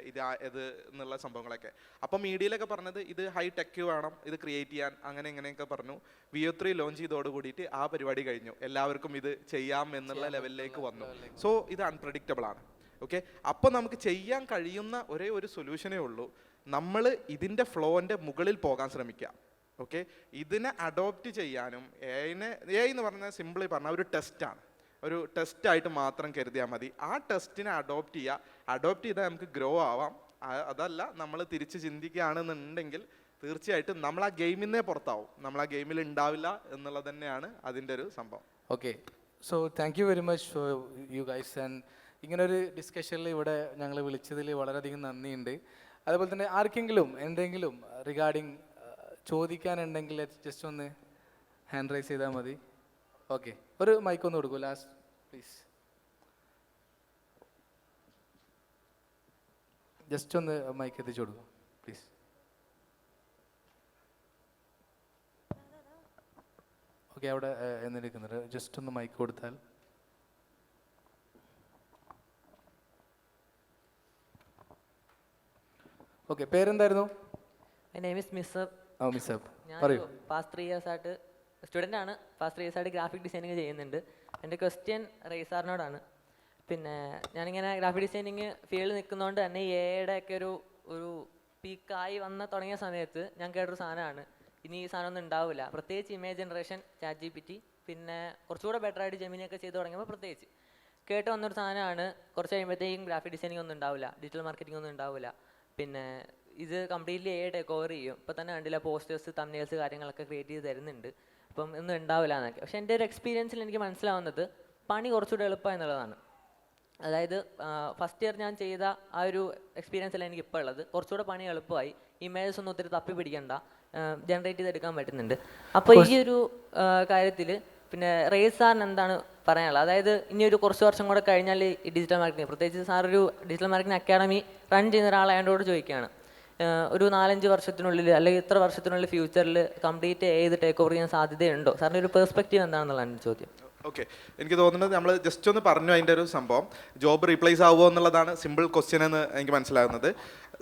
ഇത് എന്നുള്ള സംഭവങ്ങളൊക്കെ. അപ്പോൾ മീഡിയയിലൊക്കെ പറഞ്ഞത് ഇത് ഹൈ ടെക് വേണം, ഇത് ക്രിയേറ്റ് ചെയ്യാൻ, അങ്ങനെ ഇങ്ങനെയൊക്കെ പറഞ്ഞു. VO3 ലോഞ്ച് ചെയ്തോട് കൂടിയിട്ട് ആ പരിപാടി കഴിഞ്ഞു. എല്ലാവർക്കും ഇത് ചെയ്യാം എന്നുള്ള ലെവലിലേക്ക് വന്നു. സോ ഇത് അൺപ്രഡിക്റ്റബിൾ ആണ്. ഓക്കെ, അപ്പോൾ നമുക്ക് ചെയ്യാൻ കഴിയുന്ന ഒരേ ഒരു സൊല്യൂഷനേ ഉള്ളൂ, നമ്മൾ ഇതിൻ്റെ ഫ്ലോൻ്റെ മുകളിൽ പോകാൻ ശ്രമിക്കുക. ഓക്കെ, ഇതിനെ അഡോപ്റ്റ് ചെയ്യാനും AI എന്ന് പറഞ്ഞാൽ സിമ്പിളി പറഞ്ഞാൽ ഒരു ടെസ്റ്റാണ്. ഒരു ടെസ്റ്റായിട്ട് മാത്രം കരുതിയാൽ മതി. ആ ടെസ്റ്റിനെ അഡോപ്റ്റ് ചെയ്താൽ നമുക്ക് ഗ്രോ ആവാം. അതല്ല, നമ്മൾ തിരിച്ച് ചിന്തിക്കുകയാണെന്നുണ്ടെങ്കിൽ തീർച്ചയായിട്ടും നമ്മൾ ആ ഗെയിമിൽ നിന്നേ പുറത്താവും, നമ്മൾ ആ ഗെയിമിൽ ഉണ്ടാവില്ല എന്നുള്ളത് തന്നെയാണ് അതിൻ്റെ ഒരു സംഭവം. Okay, so thank you very much for you guys and ഇങ്ങനൊരു ഡിസ്കഷനിൽ ഇവിടെ ഞങ്ങൾ വിളിച്ചതിൽ വളരെയധികം നന്ദിയുണ്ട്. അതുപോലെ തന്നെ ആർക്കെങ്കിലും എന്തെങ്കിലും റിഗാർഡിങ് ചോദിക്കാനുണ്ടെങ്കിൽ ജസ്റ്റ് ഒന്ന് ഹാൻഡ് റൈസ് ചെയ്താൽ മതി. ഓക്കെ, ഒരു മൈക്ക് ഒന്ന് കൊടുക്കൂ ലാസ്റ്റ് പ്ലീസ്. ജസ്റ്റ് ഒന്ന് മൈക്ക് എത്തിച്ചു കൊടുക്കും പ്ലീസ്. ഓക്കെ, അവിടെ എന്നിരിക്കുന്നത് ജസ്റ്റ് ഒന്ന് മൈക്ക് കൊടുത്താൽ. ഓക്കെ, പേരെന്തായിരുന്നു? My name is Misab. ആ മിസ്സപ്പ് ഞാൻ പറയൂ. പാസ്റ്റ് 3 years ആയിട്ട് സ്റ്റുഡൻ്റ് ആണ്. പാസ്റ്റ് 3 years ആയിട്ട് ഗ്രാഫിക് ഡിസൈനിങ് ചെയ്യുന്നുണ്ട്. എൻ്റെ ക്വസ്റ്റ്യൻ റേസാറിനോടാണ്. പിന്നെ ഞാനിങ്ങനെ ഗ്രാഫിക് ഡിസൈനിങ് ഫീൽഡിൽ നിൽക്കുന്നതുകൊണ്ട് തന്നെ എയുടെ ഒക്കെ ഒരു പീക്കായി തുടങ്ങിയ സമയത്ത് ഞാൻ കേട്ടൊരു സാധനമാണ്, ഇനി ഈ സാധനം ഒന്നും ഉണ്ടാവില്ല. പ്രത്യേകിച്ച് ഇമേജ് ജനറേഷൻ, ChatGPT, പിന്നെ കുറച്ചുകൂടെ ബെറ്റർ ആയിട്ട് ജെമിനിയൊക്കെ ചെയ്ത് തുടങ്ങിയപ്പോൾ പ്രത്യേകിച്ച് കേട്ട് വന്നൊരു സാധനമാണ്. കുറച്ച് കഴിയുമ്പോഴത്തേക്കും ഗ്രാഫിക് ഡിസൈനിങ് ഒന്നും ഉണ്ടാവില്ല, ഡിജിറ്റൽ മാർക്കറ്റിംഗ് ഒന്നും ഉണ്ടാവില്ല. പിന്നെ ഇത് കംപ്ലീറ്റ്ലി ടേക്ക് ഓവർ ചെയ്യും. ഇപ്പോൾ തന്നെ കണ്ടില്ല, പോസ്റ്റേഴ്സ്, തംബ്നെയിൽസ് കാര്യങ്ങളൊക്കെ ക്രിയേറ്റ് ചെയ്ത് തരുന്നുണ്ട്. അപ്പം ഒന്നും ഉണ്ടാവില്ല എന്നൊക്കെ. പക്ഷേ എൻ്റെ ഒരു എക്സ്പീരിയൻസിൽ എനിക്ക് മനസ്സിലാവുന്നത് പണി കുറച്ചുകൂടെ എളുപ്പം എന്നുള്ളതാണ്. അതായത് ഫസ്റ്റ് ഇയർ ഞാൻ ചെയ്ത ആ ഒരു എക്സ്പീരിയൻസിലാണ് എനിക്ക് ഇപ്പോൾ ഉള്ളത്. കുറച്ചുകൂടെ പണി എളുപ്പമായി. ഇമേജസ് ഒന്നും ഒത്തിരി തപ്പി പിടിക്കണ്ട, ജനറേറ്റ് ചെയ്തെടുക്കാൻ പറ്റുന്നുണ്ട്. അപ്പോൾ ഈ ഒരു കാര്യത്തിൽ പിന്നെ റേസ് സാറിന് എന്താണ് പറയാനുള്ളത്? അതായത് ഇനി ഒരു കുറച്ച് വർഷം കൂടെ കഴിഞ്ഞാൽ ഈ ഡിജിറ്റൽ മാർക്കറ്റിംഗ്, പ്രത്യേകിച്ച് സാർ ഒരു ഡിജിറ്റൽ മാർക്കറ്റിംഗ് അക്കാഡമി റൺ ചെയ്യുന്ന ഒരാളായതുകൊണ്ട് ചോദിക്കുകയാണ്, ഒരു 4-5 വർഷത്തിനുള്ളിൽ അല്ലെങ്കിൽ ഇത്ര വർഷത്തിനുള്ളിൽ ഫ്യൂച്ചറിൽ കംപ്ലീറ്റ് ചെയ്ത് ടേക്ക് ഓവർ ചെയ്യാൻ സാധ്യതയുണ്ടോ? സാറിൻ്റെ ഒരു പെർസ്പെക്റ്റീവ് എന്താണെന്നുള്ളതാണ് ചോദ്യം. ഓക്കെ, എനിക്ക് തോന്നുന്നത് നമ്മൾ ജസ്റ്റ് ഒന്ന് പറഞ്ഞു അതിൻ്റെ ഒരു സംഭവം, ജോബ് റീപ്ലേസ് ആവുമോ എന്നുള്ളതാണ് സിമ്പിൾ ക്വസ്റ്റ്യൻ എന്ന് എനിക്ക് മനസ്സിലാകുന്നത്.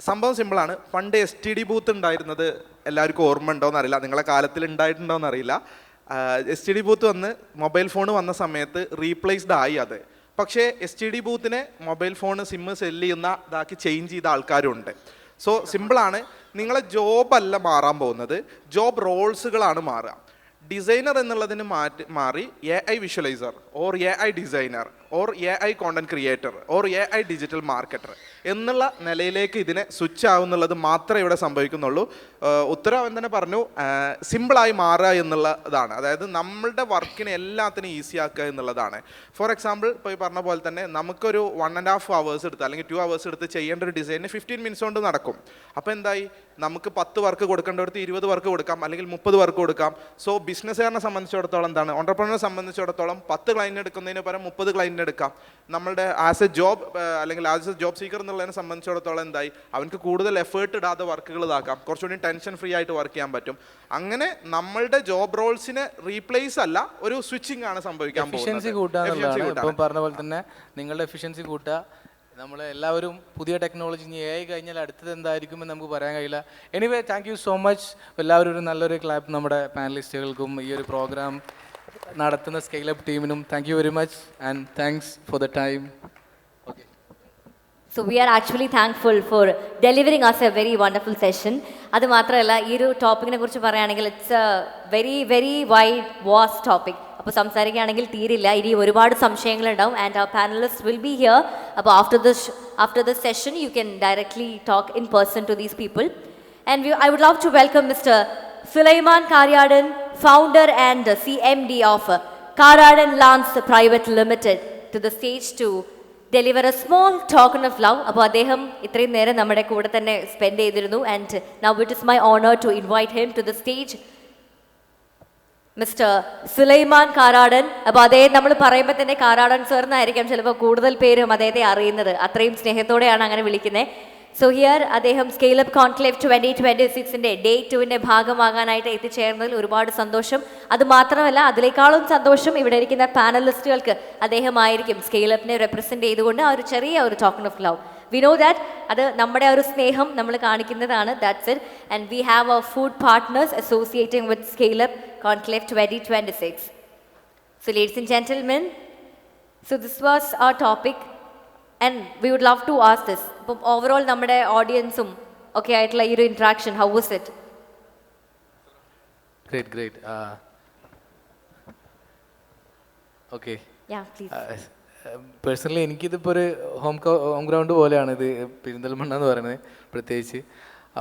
സംഭവം സിമ്പിളാണ്. പണ്ട് STD ബൂത്ത് ഉണ്ടായിരുന്നത് എല്ലാവർക്കും ഓർമ്മ ഉണ്ടോ എന്നറിയില്ല, നിങ്ങളെ കാലത്തിൽ ഉണ്ടായിട്ടുണ്ടോ എന്നറിയില്ല. STD ബൂത്ത് വന്ന് മൊബൈൽ ഫോൺ വന്ന സമയത്ത് റീപ്ലേസ്ഡ് ആയി അത്. പക്ഷേ STD ബൂത്തിനെ മൊബൈൽ ഫോൺ സിമ്മ് സെല്ല് ചെയ്യുന്ന ഇതാക്കി ചേഞ്ച് ചെയ്ത ആൾക്കാരുണ്ട്. സോ സിമ്പിളാണ്, നിങ്ങളെ ജോബല്ല മാറാൻ പോകുന്നത്, ജോബ് റോൾസുകളാണ് മാറുക. ഡിസൈനർ എന്നുള്ളതിന് മാറി AI visualiser or AI designer or AI content creator or AI digital marketer എന്നുള്ള നിലയിലേക്ക് ഇതിനെ സ്വിച്ച് ആവുന്നുള്ളത് മാത്രമേ ഇവിടെ സംഭവിക്കുന്നുള്ളൂ. ഉത്തരം തന്നെ പറഞ്ഞു, സിമ്പിളായി മാറുക എന്നുള്ളതാണ്. അതായത് നമ്മളുടെ വർക്കിനെ എല്ലാത്തിനും ഈസി ആക്കുക എന്നുള്ളതാണ്. ഫോർ എക്സാമ്പിൾ, ഇപ്പോൾ ഈ പറഞ്ഞ പോലെ തന്നെ നമുക്കൊരു 1.5 hours എടുത്ത് അല്ലെങ്കിൽ 2 hours എടുത്ത് ചെയ്യേണ്ട ഒരു ഡിസൈന് 15 minutes കൊണ്ട് നടക്കും. അപ്പോൾ എന്തായി, നമുക്ക് 10 വർക്ക് കൊടുക്കേണ്ടടുത്ത് 20 വർക്ക് കൊടുക്കാം, അല്ലെങ്കിൽ 30 വർക്ക് കൊടുക്കാം. സോ ബിസിനസ്സുകാരനെ സംബന്ധിച്ചിടത്തോളം എന്താണ്, ഓണ്ടർപ്രണറെ സംബന്ധിച്ചിടത്തോളം 10 ക്ലയൻറ്റ് എടുക്കുന്നതിന് പകരം 30 ക്ലയൻറ്റ് എടുക്കാം. നമ്മളുടെ ആസ് എ ജോബ് അല്ലെങ്കിൽ ആസ് എ ജോബ് സീക്കർ എന്നുള്ളതിനെ സംബന്ധിച്ചിടത്തോളം എന്തായി, അവർക്ക് കൂടുതൽ എഫേർട്ട് ഇടാതെ വർക്കുകൾ ഇതാക്കാം, കുറച്ചുകൂടി ടെൻഷൻ ഫ്രീ ആയിട്ട് വർക്ക് ചെയ്യാൻ പറ്റും. അങ്ങനെ നമ്മളുടെ ജോബ് റോൾസിനെ റീപ്ലേസ് അല്ല, ഒരു സ്വിച്ചിങ് ആണ് സംഭവിക്കാൻ പോകുന്നത്. എഫിഷ്യൻസി കൂട്ടാന്നുള്ളതാണ്. ഇപ്പം പറഞ്ഞ പോലെ തന്നെ നിങ്ങളുടെ എഫിഷ്യൻസി കൂട്ടുക. നമ്മളെല്ലാവരും പുതിയ ടെക്നോളജി, ഇനി AI കഴിഞ്ഞാൽ അടുത്തത് എന്തായിരിക്കുമെന്ന് നമുക്ക് പറയാൻ കഴിയില്ല. Anyway, thank you so much. എല്ലാവരും ഒരു നല്ലൊരു ക്ലാപ്പ് നമ്മുടെ പാനലിസ്റ്റുകൾക്കും ഈ ഒരു പ്രോഗ്രാം നടത്തുന്ന സ്കെയിലപ്പ് ടീമിനും thank you very much and thanks for the time. Okay, So we are actually thankful for delivering us a very wonderful session. അത് മാത്രമല്ല, ഈ ഒരു ടോപ്പിക്കിനെ കുറിച്ച് പറയുകയാണെങ്കിൽ it's a very very wide vast topic. അപ്പോൾ സംസാരിക്കുകയാണെങ്കിൽ തീരില്ല, ഇനി ഒരുപാട് സംശയങ്ങളുണ്ടാവും. And our panelist will be here. അപ്പോൾ after this session you can directly talk in person to these people. And I would love to welcome Mr. Sulaiman Karadan, founder and CMD of Karadan Lance Private Limited, to the stage to deliver a small token of love. അപ്പോൾ അദ്ദേഹം ഇത്രയും നേരം നമ്മുടെ കൂടെ തന്നെ spend ചെയ്തിരുന്നു. And now it is my honor to invite him to the stage, mister Sulaiman Karadan. അപ്പോൾ അദ്ദേഹം നമ്മൾ പറയുമ്പോൾ തന്നെ കാരാടൻ സർ എന്നായിരിക്കാം ചിലപ്പോൾ കൂടുതൽ പേരും അദ്ദേഹത്തെ അറിയുന്നത്, അത്രയും സ്നേഹത്തോടെയാണ് അങ്ങനെ വിളിക്കുന്നത്. സോ ഹിയർ അദ്ദേഹം സ്കെയിലപ്പ് കോൺക്ലേവ് 2026 ഡേ 2 ഭാഗമാകാനായിട്ട് എത്തിച്ചേർന്നതിൽ ഒരുപാട് സന്തോഷം. അതുമാത്രമല്ല, അതിനേക്കാളും സന്തോഷം ഇവിടെ ഇരിക്കുന്ന പാനലിസ്റ്റുകൾക്ക് അദ്ദേഹമായിരിക്കും സ്കെയിലപ്പിനെ റെപ്രസെൻറ്റ് ചെയ്തുകൊണ്ട് ആ ഒരു ചെറിയ ഒരു token of love. We know that അത് നമ്മുടെ ഒരു സ്നേഹം നമ്മൾ കാണിക്കുന്നതാണ്. That's it. And we have our food partners associating with scale up conclave 2026. So ladies and gentlemen, so this was our topic and we would love to ask this. അപ്പം overall നമ്മുടെ ഓഡിയൻസും ഒക്കെ ആയിട്ടുള്ള ഈ ഒരു interaction, how was it? Great. Okay, Yeah, please. Personally എനിക്കിതിപ്പോൾ ഒരു home ground പോലെയാണ് ഇത് പെരിന്തൽമണ്ണ എന്ന് പറയുന്നത് പ്രത്യേകിച്ച്.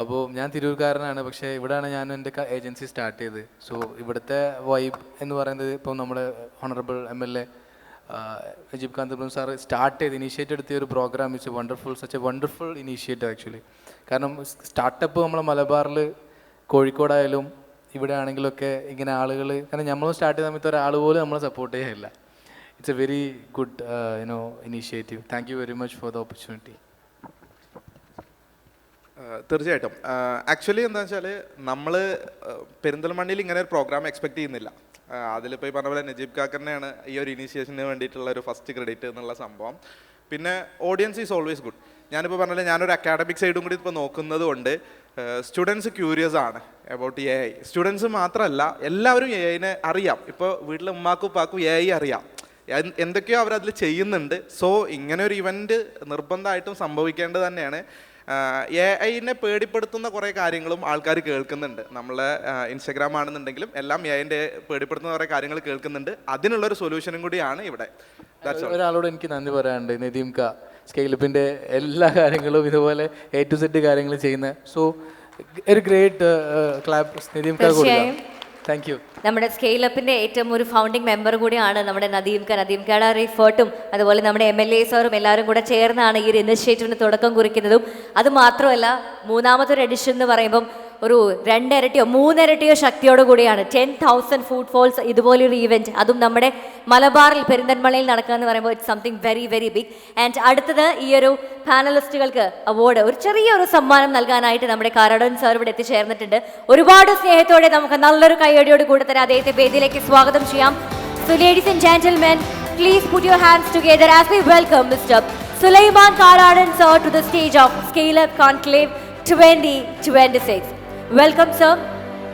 അപ്പോൾ ഞാൻ തിരൂർക്കാരനാണ്, പക്ഷേ ഇവിടെയാണ് ഞാൻ എൻ്റെ ഏജൻസി സ്റ്റാർട്ട് ചെയ്തത്. സോ ഇവിടുത്തെ വൈബ് എന്ന് പറയുന്നത് ഇപ്പോൾ നമ്മുടെ honourable MLA Najeeb Kanthapuram sir start ചെയ്ത് ഇനീഷ്യേറ്റ് എടുത്ത ഒരു programme it's wonderful such a wonderful initiative actually. കാരണം സ്റ്റാർട്ടപ്പ് നമ്മളെ മലബാറിൽ കോഴിക്കോടായാലും ഇവിടെ ആണെങ്കിലൊക്കെ ഇങ്ങനെ ആളുകൾ, കാരണം നമ്മളും സ്റ്റാർട്ട് ചെയ്ത സമയത്ത് ഒരാൾ പോലും നമ്മളെ സപ്പോർട്ട് ചെയ്യാനില്ല. It's a very good initiative. Thank you very much for the opportunity. തീർച്ചയായിട്ടും. ആക്ച്വലി എന്താ വെച്ചാൽ നമ്മൾ പെരിന്തൽമണ്ണയിൽ ഇങ്ങനെ ഒരു പ്രോഗ്രാം എക്സ്പെക്ട് ചെയ്യുന്നില്ല. അതിലിപ്പോൾ ഈ പറഞ്ഞ പോലെ നജീബ് കാക്കറിനെയാണ് ഈ ഒരു ഇനീഷ്യേഷന് വേണ്ടിയിട്ടുള്ള ഒരു ഫസ്റ്റ് ക്രെഡിറ്റ് എന്നുള്ള സംഭവം. പിന്നെ ഓഡിയൻസ് ഈസ് ഓൾവേസ് ഗുഡ്. ഞാനിപ്പോൾ പറഞ്ഞാൽ ഞാനൊരു അക്കാഡമിക് സൈഡും കൂടി ഇപ്പോൾ നോക്കുന്നത് കൊണ്ട് സ്റ്റുഡൻസ് ക്യൂരിയസ് ആണ് അബൌട്ട് AI. സ്റ്റുഡൻസ് മാത്രമല്ല, എല്ലാവരും AI അറിയാം. ഇപ്പോൾ വീട്ടിലെ ഉമ്മാക്കും ഉപ്പാക്കും AI അറിയാം, എന്തൊക്കെയോ അവരതിൽ ചെയ്യുന്നുണ്ട്. സോ ഇങ്ങനെ ഒരു ഇവൻറ്റ് നിർബന്ധമായിട്ടും സംഭവിക്കേണ്ടത് തന്നെയാണ്. AI പേടിപ്പെടുത്തുന്ന കുറേ കാര്യങ്ങളും ആൾക്കാർ കേൾക്കുന്നുണ്ട്. നമ്മളെ ഇൻസ്റ്റഗ്രാം ആണെന്നുണ്ടെങ്കിലും എല്ലാം AI പേടിപ്പെടുത്തുന്ന കുറേ കാര്യങ്ങൾ കേൾക്കുന്നുണ്ട്. അതിനുള്ളൊരു സൊല്യൂഷനും കൂടിയാണ് ഇവിടെ. ഒരാളോട് എനിക്ക് നന്ദി പറയാനുണ്ട്, നദീം ക. സ്കെയിലപ്പിൻ്റെ എല്ലാ കാര്യങ്ങളും ഇതുപോലെ A to Z കാര്യങ്ങൾ ചെയ്യുന്ന. സോ ഒരു ഗ്രേറ്റ് ക്ലാപ്പ് നദീം ക കൊടുക്കാം. Thank you. നമ്മുടെ സ്കെയിലപ്പിൻ്റെ ഏറ്റവും ഒരു ഫൗണ്ടിങ് മെമ്പർ കൂടിയാണ് നമ്മുടെ നദീം കയുടെ ഒരു എഫേർട്ടും അതുപോലെ നമ്മുടെ MLA സാറും എല്ലാവരും കൂടെ ചേർന്നാണ് ഈ ഒരു ഇനിഷ്യേറ്റീവിന് തുടക്കം കുറിക്കുന്നതും. അതുമാത്രമല്ല, മൂന്നാമത്തെ എഡിഷൻ എന്ന് പറയുമ്പം ഒരു 2 ഇരട്ടിയോ 3 ഇരട്ടിയോ ശക്തിയോട് കൂടിയാണ് 10,000 ഫുഡ് ഫോൾസ് ഇതുപോലൊരു ഈവൻറ്റ്, അതും നമ്മുടെ മലബാറിൽ പെരിന്തൽമണ്ണയിൽ നടക്കുക എന്ന് പറയുമ്പോൾ it's something very very big. And അടുത്തത് ഈ ഒരു പാനലിസ്റ്റുകൾക്ക് അവാർഡ്, ഒരു ചെറിയൊരു സമ്മാനം നൽകാനായിട്ട് നമ്മുടെ കാരാടൻ സാർ ഇവിടെ എത്തിച്ചേർന്നിട്ടുണ്ട്. ഒരുപാട് സ്നേഹത്തോടെ നമുക്ക് നല്ലൊരു കൈയടിയോട് കൂടെ തന്നെ അദ്ദേഹത്തെ വേദിയിലേക്ക് സ്വാഗതം ചെയ്യാം. So ladies and gentlemen, please put your hands together as we welcome Mr. Sulaiman Karadan sir to the stage of Scale Up Conclave 2026. Welcome sir,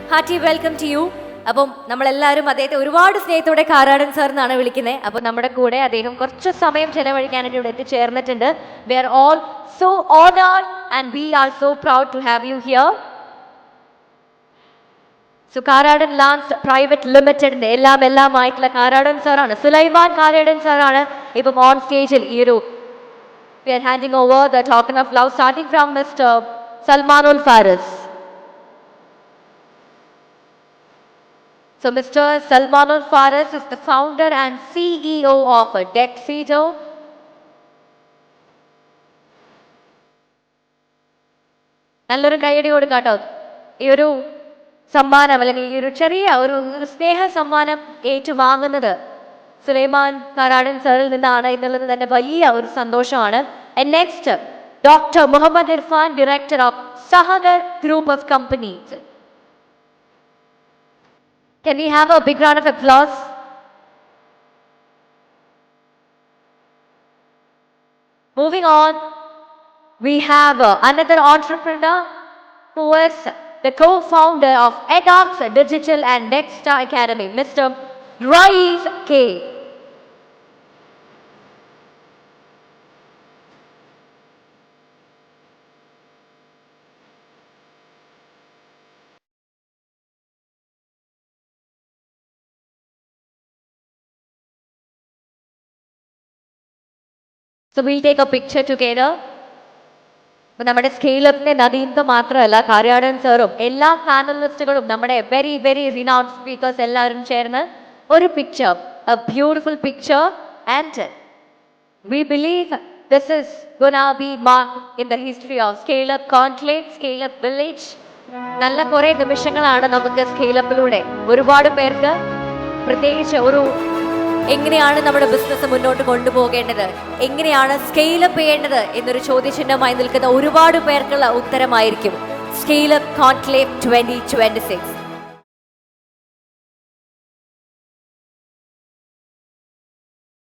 hearty welcome to you. അപ്പം നമ്മളെല്ലാവരും അദ്ദേഹത്തെ ഒരുപാട് സ്നേഹത്തോടെ കാരാടൻ സാർ എന്നാണ് വിളിക്കുന്നത്. അപ്പം നമ്മുടെ കൂടെ അദ്ദേഹം കുറച്ച് സമയം ചെലവഴിക്കാനായിട്ട് ഇവിടെ എത്തിച്ചേർന്നിട്ടുണ്ട്. We are all so honoured and we are so proud to have you here. So Karadan lands private ലിമിറ്റഡിന്റെ എല്ലാമായിട്ടുള്ള കാരാടൻ സാറാണ്, സുലൈമാൻ കാരാടൻ സാറാണ് ഇപ്പം ഓൺ സ്റ്റേജിൽ ഈ ഒരു we are handing over the token of love starting from mister Salmanul Faris. So Mr. Salmanul Faris is the founder and CEO of Dexedo. നല്ലൊരു കൈയടി കൊടുക്കാം കേട്ടോ. ഈ ഒരു സമ്മാനം അല്ലെങ്കിൽ ഈ ഒരു ചെറിയ ഒരു സ്നേഹ സമ്മാനം ഏറ്റുവാങ്ങുന്നത് സുലൈമാൻ കാരാടൻ സാറിൽ നിന്നാണ് എന്നുള്ളത് തന്നെ വലിയ ഒരു സന്തോഷമാണ്. And next, Dr. Muhammad Irfan, Director of Sahagar Group of Companies. Can we have a big round of applause? Moving on, we have another entrepreneur who is the co-founder of Edox Digital and Nexta Academy, Mr. Rais K. So we'll take a picture together. അപ്പോൾ നമ്മുടെ സ്കെയിലപ്പിൻ്റെ നദീന്ത മാത്രമല്ല, കാരാടൻ സാറും എല്ലാ പാനലിസ്റ്റുകളും നമ്മുടെ very very renowned speakers എല്ലാവരും ചേർന്ന് ഒരു picture, A beautiful picture. And we believe this is gonna B mark in the history of scale up conclave, scale up village. നല്ല കുറേ നിമിഷങ്ങളാണ് നമുക്ക് സ്കെയിലപ്പിലൂടെ ഒരുപാട് പേർക്ക്, പ്രത്യേകിച്ച് ഒരു എങ്ങനെയാണ് നമ്മുടെ ബിസിനസ് മുന്നോട്ട് കൊണ്ടുപോകേണ്ടത്, എങ്ങനെയാണ് സ്കെയിലപ്പ് ചെയ്യേണ്ടത് എന്നൊരു ചോദ്യചിഹ്നമായി നിൽക്കുന്ന ഒരുപാട് പേർക്കുള്ള ഉത്തരമായിരിക്കും സ്കെയിലപ്പ് കോൺക്ലേവ് 2026.